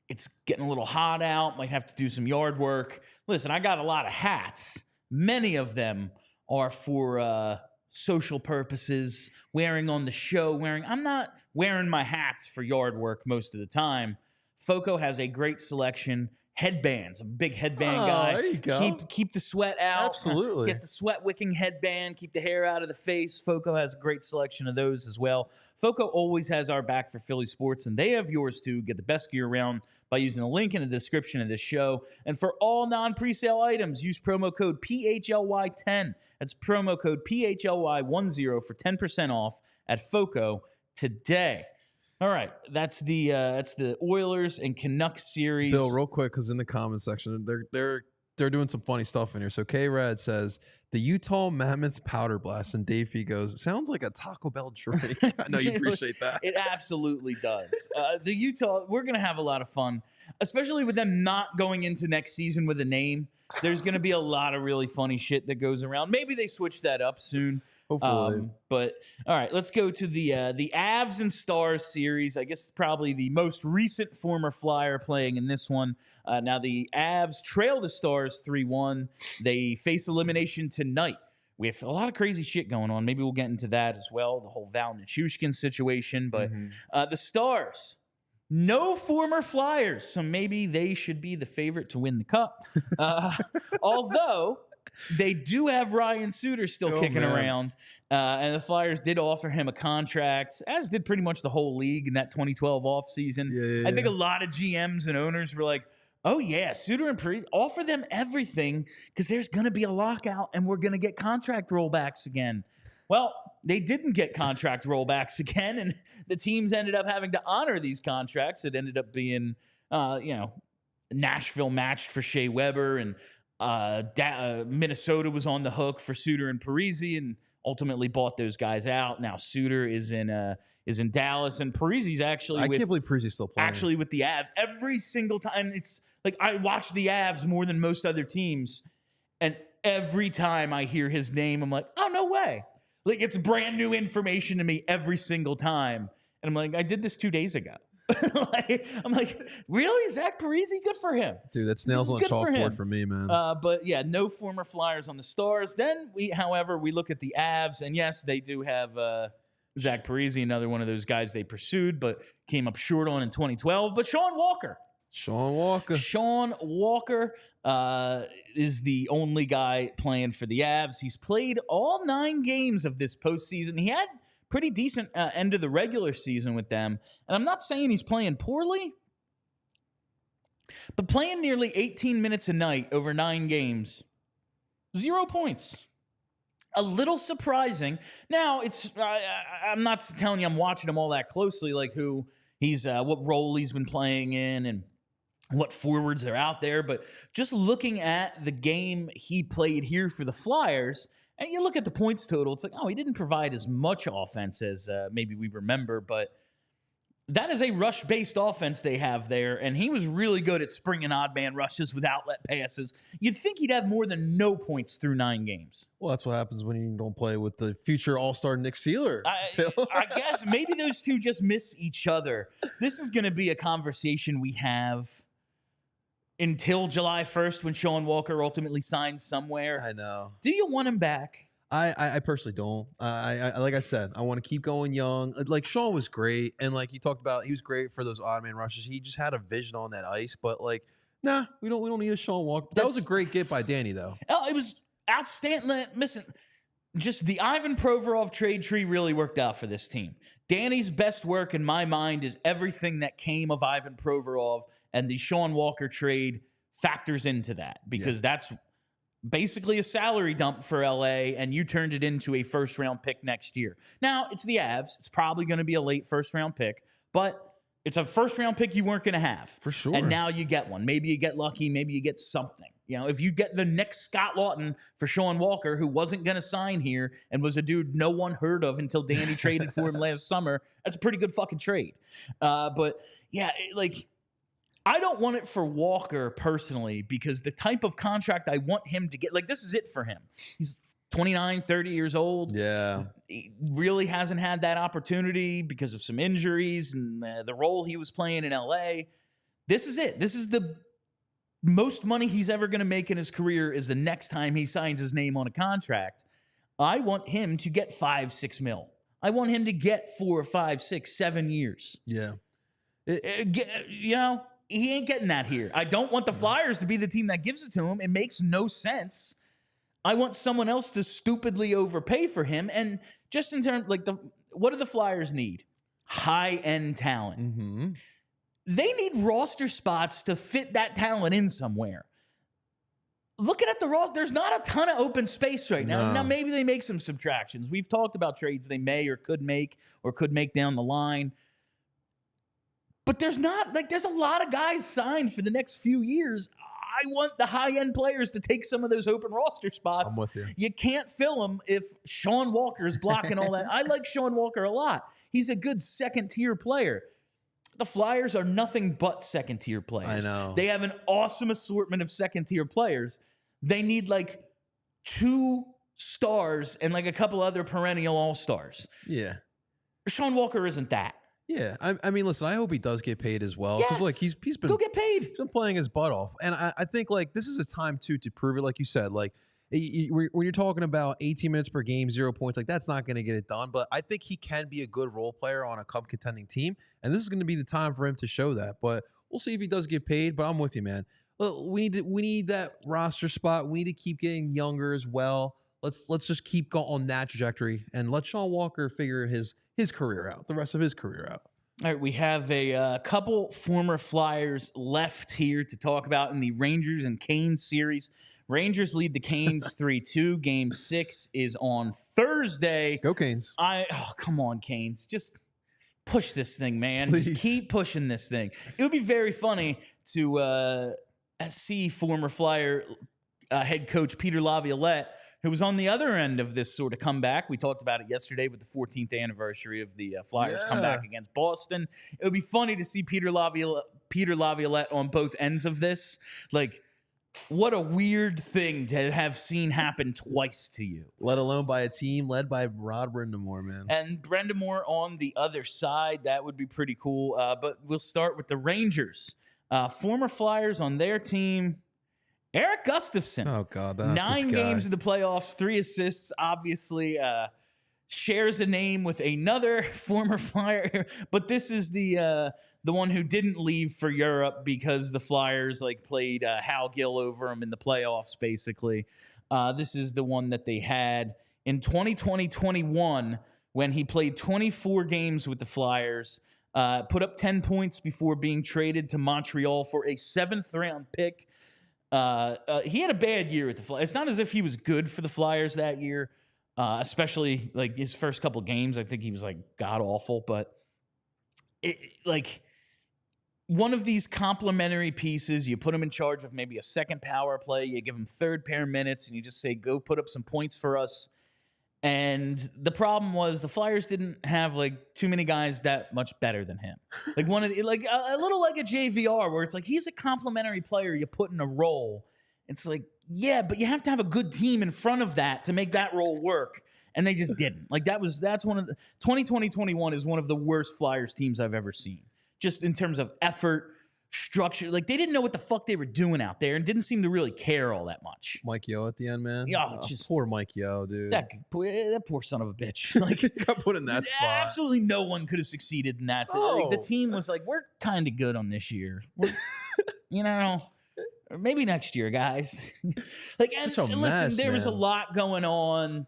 It's getting a little hot out. Might have to do some yard work. Listen, I got a lot of hats. Many of them are for social purposes, wearing on the show, I'm not wearing my hats for yard work most of the time. FOCO has a great selection. Headbands, I'm a big headband guy. There you go. Keep the sweat out. Absolutely. Get the sweat wicking headband. Keep the hair out of the face. FOCO has a great selection of those as well. FOCO always has our back for Philly sports, and they have yours too. Get the best gear around by using the link in the description of this show. And for all non-presale items, use promo code PHLY10. That's promo code PHLY10 for 10% off at FOCO today. All right, that's the Oilers and Canucks series. Bill, real quick, because in the comment section, they're doing some funny stuff in here. So K-Rad says the Utah Mammoth Powder Blast, and Dave P goes, sounds like a Taco Bell drink. I know you appreciate that. It absolutely does. The Utah, we're gonna have a lot of fun, especially with them not going into next season with a name. There's gonna be a lot of really funny shit that goes around. Maybe they switch that up soon. Hopefully. But all right, let's go to the Avs and Stars series. I guess probably the most recent former Flyer playing in this one. Now the Avs trail the Stars 3-1. They face elimination tonight with a lot of crazy shit going on. Maybe we'll get into that as well, the whole Val Nichushkin situation. But the Stars, no former Flyers, so maybe they should be the favorite to win the Cup. Although they do have Ryan Suter still kicking around, and the Flyers did offer him a contract, as did pretty much the whole league in that 2012 offseason. I think a lot of GMs and owners were like, oh, yeah, Suter and Parise, offer them everything because there's going to be a lockout and we're going to get contract rollbacks again. Well, they didn't get contract rollbacks again, and the teams ended up having to honor these contracts. It ended up being, Nashville matched for Shea Weber, and Minnesota was on the hook for Suter and Parise, and ultimately bought those guys out. Now Suter is in Dallas, and Parise's actually. I can't believe Parise's still playing. Actually, with the Avs, every single time, it's like I watch the Avs more than most other teams, and every time I hear his name, I'm like, oh, no way! Like it's brand new information to me every single time, and I'm like, I did this 2 days ago. I'm like, really? Zach Parise? Good for him. Dude, that's nails on a chalkboard for me, man. But yeah, no former Flyers on the Stars. Then however, we look at the Avs, and yes, they do have Zach Parise, another one of those guys they pursued, but came up short on in 2012. But Sean Walker is the only guy playing for the Avs. He's played all 9 games of this postseason. He had pretty decent end of the regular season with them. And I'm not saying he's playing poorly, but playing nearly 18 minutes a night over 9 games, 0 points. A little surprising. Now, it's I'm not telling you I'm watching him all that closely, like who he's, what role he's been playing in and what forwards are out there. But just looking at the game he played here for the Flyers, and you look at the points total, it's like, oh, he didn't provide as much offense as maybe we remember, but that is a rush-based offense they have there, and he was really good at springing odd man rushes with outlet passes. You'd think he'd have more than no points through 9 games. Well, that's what happens when you don't play with the future all-star Nick Seeler. I guess maybe those two just miss each other. This is going to be a conversation we have until July 1st when Sean Walker ultimately signs somewhere. I know. Do you want him back? I personally don't. I like I said, I want to keep going young. Like Sean was great, and like you talked about, he was great for those odd man rushes. He just had a vision on that ice, but like, nah, we don't need a Sean Walker. That was a great get by Danny, though. Oh, it was outstanding. Listen, just the Ivan Provorov trade tree really worked out for this team. Danny's best work in my mind is everything that came of Ivan Provorov, and the Sean Walker trade factors into that because that's basically a salary dump for LA, and you turned it into a first-round pick next year. Now, it's the Avs. It's probably going to be a late first-round pick, but it's a first-round pick you weren't going to have. For sure. And now you get one. Maybe you get lucky. Maybe you get something. You know, if you get the next Scott Lawton for Sean Walker, who wasn't going to sign here and was a dude no one heard of until Danny traded for him last summer, that's a pretty good fucking trade. But, yeah, I don't want it for Walker personally because the type of contract I want him to get, this is it for him. He's 29, 30 years old. Yeah. He really hasn't had that opportunity because of some injuries and the role he was playing in LA. This is it. This is the most money he's ever going to make in his career is the next time he signs his name on a contract. I want him to get 5-6 mil. I want him to get 4, 5, 6, 7 years. Yeah. he ain't getting that here. I don't want the Flyers to be the team that gives it to him. It makes no sense. I want someone else to stupidly overpay for him. And just in terms, like, what do the Flyers need? High-end talent. Mm-hmm. They need roster spots to fit that talent in somewhere. Looking at the roster, there's not a ton of open space right now. No. Now, maybe they make some subtractions. We've talked about trades they may or could make down the line. But there's not, like, there's a lot of guys signed for the next few years. I want the high-end players to take some of those open roster spots. I'm with you. You can't fill them if Sean Walker is blocking all that. I like Sean Walker a lot. He's a good second-tier player. The Flyers are nothing but second-tier players. I know. They have an awesome assortment of second-tier players. They need, like, 2 stars and, like, a couple other perennial all-stars. Yeah. Sean Walker isn't that. Yeah. I mean, listen, I hope he does get paid as well. Because, like, he's been... Go get paid. He's been playing his butt off. And I think, like, this is a time, too, to prove it. Like you said, like, when you're talking about 18 minutes per game, 0 points, like, that's not going to get it done. But I think he can be a good role player on a cup contending team. And this is going to be the time for him to show that. But we'll see if he does get paid. But I'm with you, man. We need that roster spot. We need to keep getting younger as well. Let's just keep going on that trajectory and let Sean Walker figure his career out, the rest of his career out. All right, we have a couple former Flyers left here to talk about in the Rangers and Canes series. Rangers lead the Canes 3-2. Game 6 is on Thursday. Go Canes. Come on, Canes. Just push this thing, man. Please. Just keep pushing this thing. It would be very funny to see former Flyer head coach Peter Laviolette, who was on the other end of this sort of comeback. We talked about it yesterday with the 14th anniversary of the Flyers comeback against Boston. It would be funny to see Peter Laviolette on both ends of this. Like, what a weird thing to have seen happen twice to you. Let alone by a team led by Rod Brindamore, man. And Brindamore on the other side. That would be pretty cool. But we'll start with the Rangers. Former Flyers on their team. Erik Gustafsson. Oh, God. 9 games in the playoffs, 3 assists, obviously shares a name with another former Flyer. But this is the one who didn't leave for Europe because the Flyers like played Hal Gill over him in the playoffs, basically. This is the one that they had in 2020-21 when he played 24 games with the Flyers, put up 10 points before being traded to Montreal for a 7th-round pick. He had a bad year with the Flyers. It's not as if he was good for the Flyers that year, especially like his first couple games. I think he was like god awful, but like one of these complimentary pieces, you put him in charge of maybe a second power play, you give him third pair minutes, and you just say, go put up some points for us. And the problem was the Flyers didn't have like too many guys that much better than him. Like one of the, like a little like a JVR where it's like he's a complimentary player you put in a role. It's like, yeah, but you have to have a good team in front of that to make that role work. And they just didn't. Like that's one of the 2020-21 is one of the worst Flyers teams I've ever seen. Just in terms of effort, structure. Like they didn't know what the fuck they were doing out there and didn't seem to really care all that much. Mike Yeo at the end, man. Yeah, just poor Mike Yeo, dude. That poor son of a bitch. Like got put in that spot. Absolutely no one could have succeeded in that. Like, the team was like, we're kind of good on this year. You know, maybe next year, guys. Like, and listen, there was a lot going on.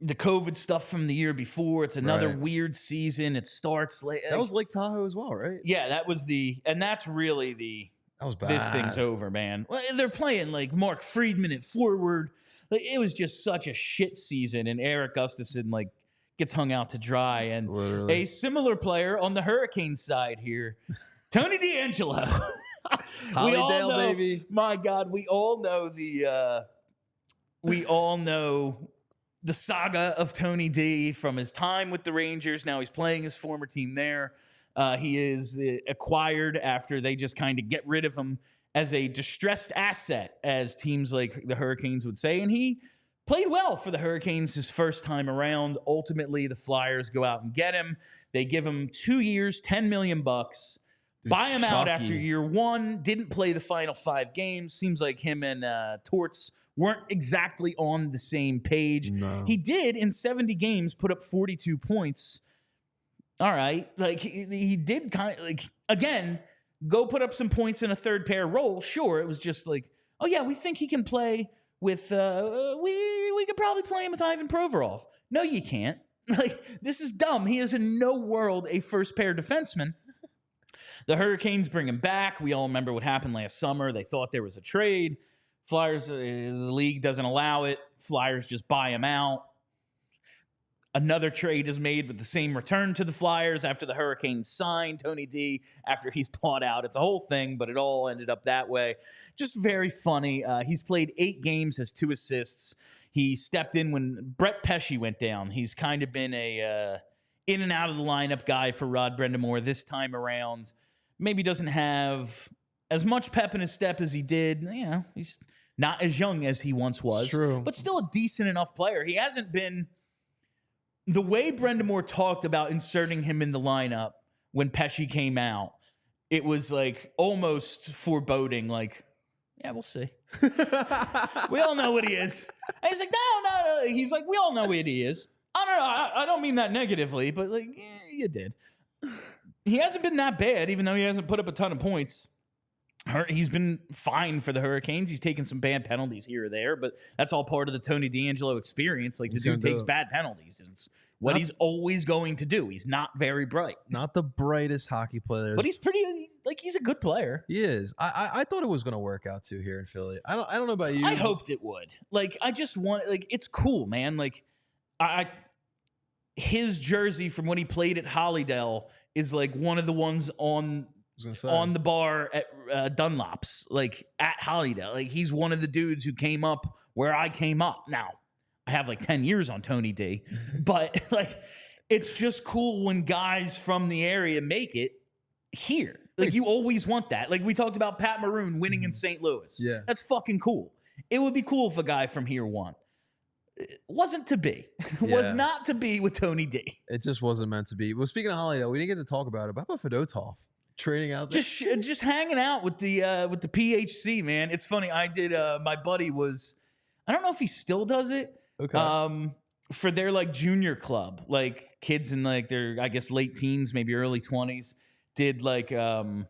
The COVID stuff from the year before. It's another weird season. It starts late. That was Lake Tahoe as well, right? Yeah, that was and that's really that was bad. This thing's over, man. Well, they're playing like Mark Friedman at forward. Like it was just such a shit season, and Erik Gustafsson like gets hung out to dry. And literally. A similar player on the Hurricane side here, Tony DeAngelo. Hollydale, baby. My God, we all know the saga of Tony D from his time with the Rangers. Now he's playing his former team there. He is acquired after they just kind of get rid of him as a distressed asset, as teams like the Hurricanes would say. And he played well for the Hurricanes his first time around. Ultimately, the Flyers go out and get him. They give him 2 years, $10 million. Buy him out after year 1. Didn't play the final 5 games. Seems like him and Torts weren't exactly on the same page. No. He did, in 70 games, put up 42 points. All right. Like, he did kind of, like, again, go put up some points in a third pair role. Sure, it was just like, oh yeah, we think he can play with, we could probably play him with Ivan Provorov. No, you can't. Like, this is dumb. He is in no world a first pair defenseman. The Hurricanes bring him back. We all remember what happened last summer. They thought there was a trade. Flyers, the league doesn't allow it. Flyers just buy him out. Another trade is made with the same return to the Flyers after the Hurricanes signed Tony D after he's bought out. It's a whole thing, but it all ended up that way. Just very funny. He's played 8 games, has 2 assists. He stepped in when Brett Pesce went down. He's kind of been a in and out of the lineup guy for Rod Brind'Amour this time around. Maybe doesn't have as much pep in his step as he did. You know, he's not as young as he once was, True. But still a decent enough player. He hasn't been... The way Brind'Amour talked about inserting him in the lineup when Pesce came out, it was like almost foreboding, like, yeah, we'll see. We all know what he is. And he's like, no. He's like, we all know what he is. I don't mean that negatively, but like, yeah, you did. He hasn't been that bad, even though he hasn't put up a ton of points. He's been fine for the Hurricanes. He's taken some bad penalties here or there, but that's all part of the Tony DeAngelo experience. Like, the dude takes bad penalties. It's what he's always going to do. He's not very bright. Not the brightest hockey player. But he's pretty, like, he's a good player. He is. I thought it was going to work out, too, here in Philly. I don't know about you. I hoped it would. Like, I just want, like, it's cool, man. Like, his jersey from when he played at Hollydale is, like, one of the ones on the bar at Dunlop's, like at Hollydale. Like, he's one of the dudes who came up where I came up. Now, I have like 10 years on Tony D, but like, it's just cool when guys from the area make it here. Like, you always want that. Like, we talked about Pat Maroon winning in St. Louis. Yeah. That's fucking cool. It would be cool if a guy from here won. It wasn't to be. Yeah. Was not to be with Tony D. It just wasn't meant to be. Well, speaking of Hollydale, we didn't get to talk about it. But how about Fedotov? Trading out there? Just hanging out with the PHC, man. It's funny. I did my buddy was, I don't know if he still does it. Okay. For their like junior club, like kids in like their, I guess, late teens, maybe early 20s, did like PA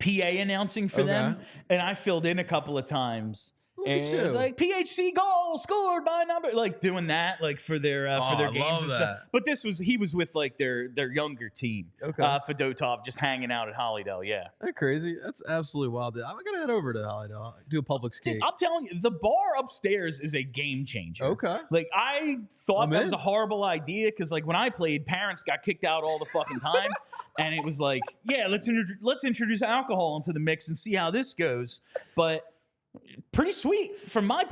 announcing for them, and I filled in a couple of times. And it's like PHC goal scored by number, like doing that, like for their games and stuff. But he was with like their younger team. Okay. Fedotov just hanging out at Hollydale. Yeah. That's crazy. That's absolutely wild. I'm gonna head over to Hollydale, do a public skate. Dude, I'm telling you, the bar upstairs is a game changer. Okay. Like, I thought that was a horrible idea because like when I played, parents got kicked out all the fucking time, and it was like, yeah, let's introduce alcohol into the mix and see how this goes. But pretty sweet from my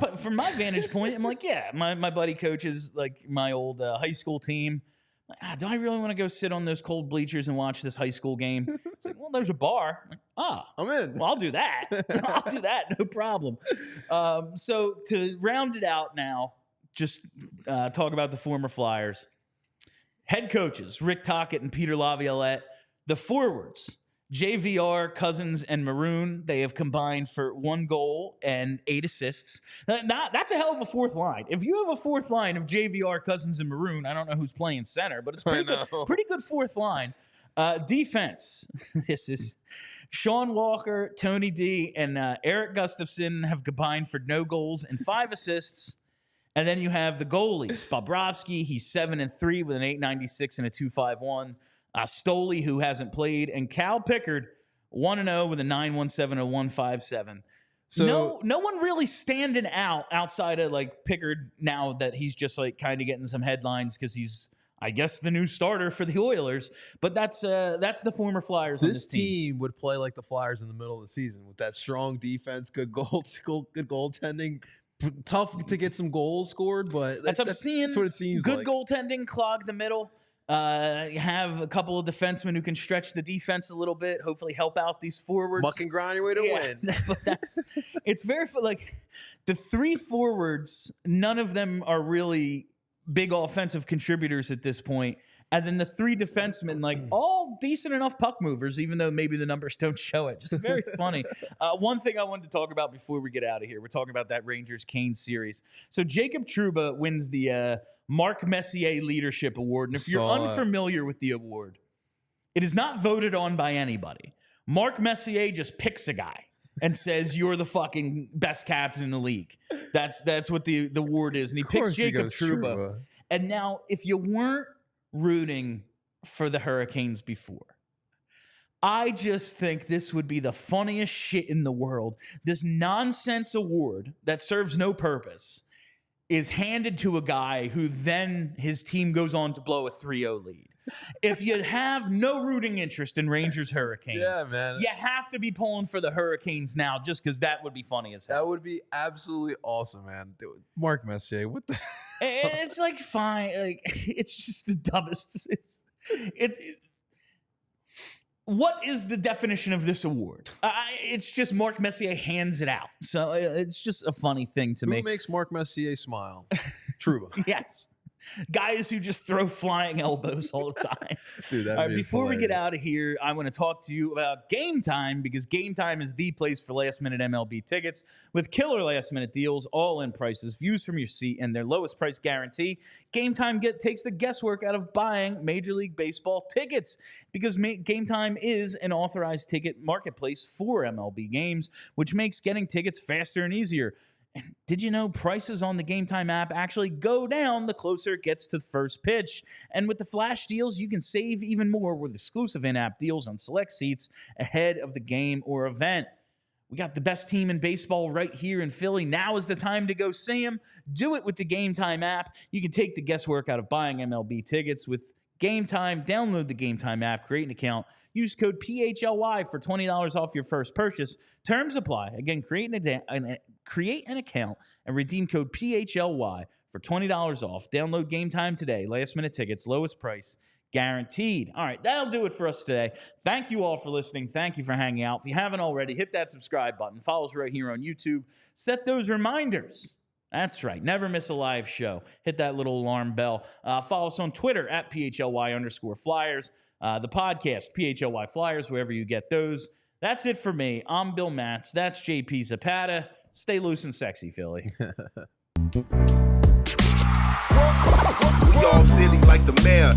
vantage point. I'm like, yeah, my buddy coaches like my old high school team. Like, do I really want to go sit on those cold bleachers and watch this high school game? It's like, well, there's a bar. I'm like, I'm in. Well, I'll do that. I'll do that. No problem. So to round it out now, just talk about the former Flyers. Head coaches, Rick Tocchet and Peter Laviolette. The forwards, JVR, Cousins, and Maroon, they have combined for 1 goal and 8 assists. That's a hell of a fourth line. If you have a fourth line of JVR, Cousins, and Maroon, I don't know who's playing center, but it's pretty good fourth line. Defense. This is Sean Walker, Tony D, and Erik Gustafsson have combined for no goals and 5 assists. And then you have the goalies. Bobrovsky, he's 7-3 with an 8.96 and a 2.51. Stolie, who hasn't played, and Cal Pickard, 1-0 with a 9.17 and a 1.57. So no one really standing out outside of like Pickard now that he's just like kind of getting some headlines because he's, I guess, the new starter for the Oilers. But that's the former Flyers on this team. This team would play like the Flyers in the middle of the season with that strong defense, good goaltending. Tough to get some goals scored, but that's what it seems good like. Good goaltending, clog the middle. You have a couple of defensemen who can stretch the defense a little bit, hopefully help out these forwards. Muck and grind your way to win. But it's very, like, the 3 forwards, none of them are really big offensive contributors at this point. And then the 3 defensemen, like, all decent enough puck movers, even though maybe the numbers don't show it. Just very funny. One thing I wanted to talk about before we get out of here, we're talking about that Rangers-Canes series. So Jacob Trouba wins the Mark Messier Leadership Award. And if you're unfamiliar with the award, it is not voted on by anybody. Mark Messier just picks a guy and says, you're the fucking best captain in the league. That's what the award is. And he picks Jacob Trouba. And now, if you weren't rooting for the Hurricanes before, I just think this would be the funniest shit in the world. This nonsense award that serves no purpose is handed to a guy who then his team goes on to blow a 3-0 lead. If you have no rooting interest in Rangers Hurricanes, you have to be pulling for the Hurricanes now just because that would be funny as hell. That would be absolutely awesome, man. Dude, Mark Messier, what the It's like fine. Like, it's just the dumbest. It's what is the definition of this award? It's just Mark Messier hands it out. So it's just a funny thing to me. Who makes Mark Messier smile? Trouba. Yes. Guys who just throw flying elbows all the time. Dude, all right, before we get out of here, I want to talk to you about Game Time, because Game Time is the place for last-minute MLB tickets with killer last-minute deals, all-in prices, views from your seat, and their lowest price guarantee. Game Time takes the guesswork out of buying Major League Baseball tickets, because Game Time is an authorized ticket marketplace for MLB games, which makes getting tickets faster and easier. Did you know prices on the Game Time app actually go down the closer it gets to the first pitch? And with the flash deals, you can save even more with exclusive in-app deals on select seats ahead of the game or event. We got the best team in baseball right here in Philly. Now is the time to go see them. Do it with the Game Time app. You can take the guesswork out of buying MLB tickets with Game Time. Download the Game Time app, create an account, use code PHLY for $20 off your first purchase. Terms apply. Again, create an account and redeem code PHLY for $20 off. Download Game Time today. Last minute tickets, lowest price guaranteed. All right, that'll do it for us today. Thank you all for listening. Thank you for hanging out. If you haven't already, hit that subscribe button. Follow us right here on YouTube. Set those reminders. That's right. Never miss a live show. Hit that little alarm bell. Follow us on Twitter at PHLY_Flyers. The podcast, PHLY Flyers, wherever you get those. That's it for me. I'm Bill Matz. That's JP Zapata. Stay loose and sexy, Philly. We all silly like the mayor.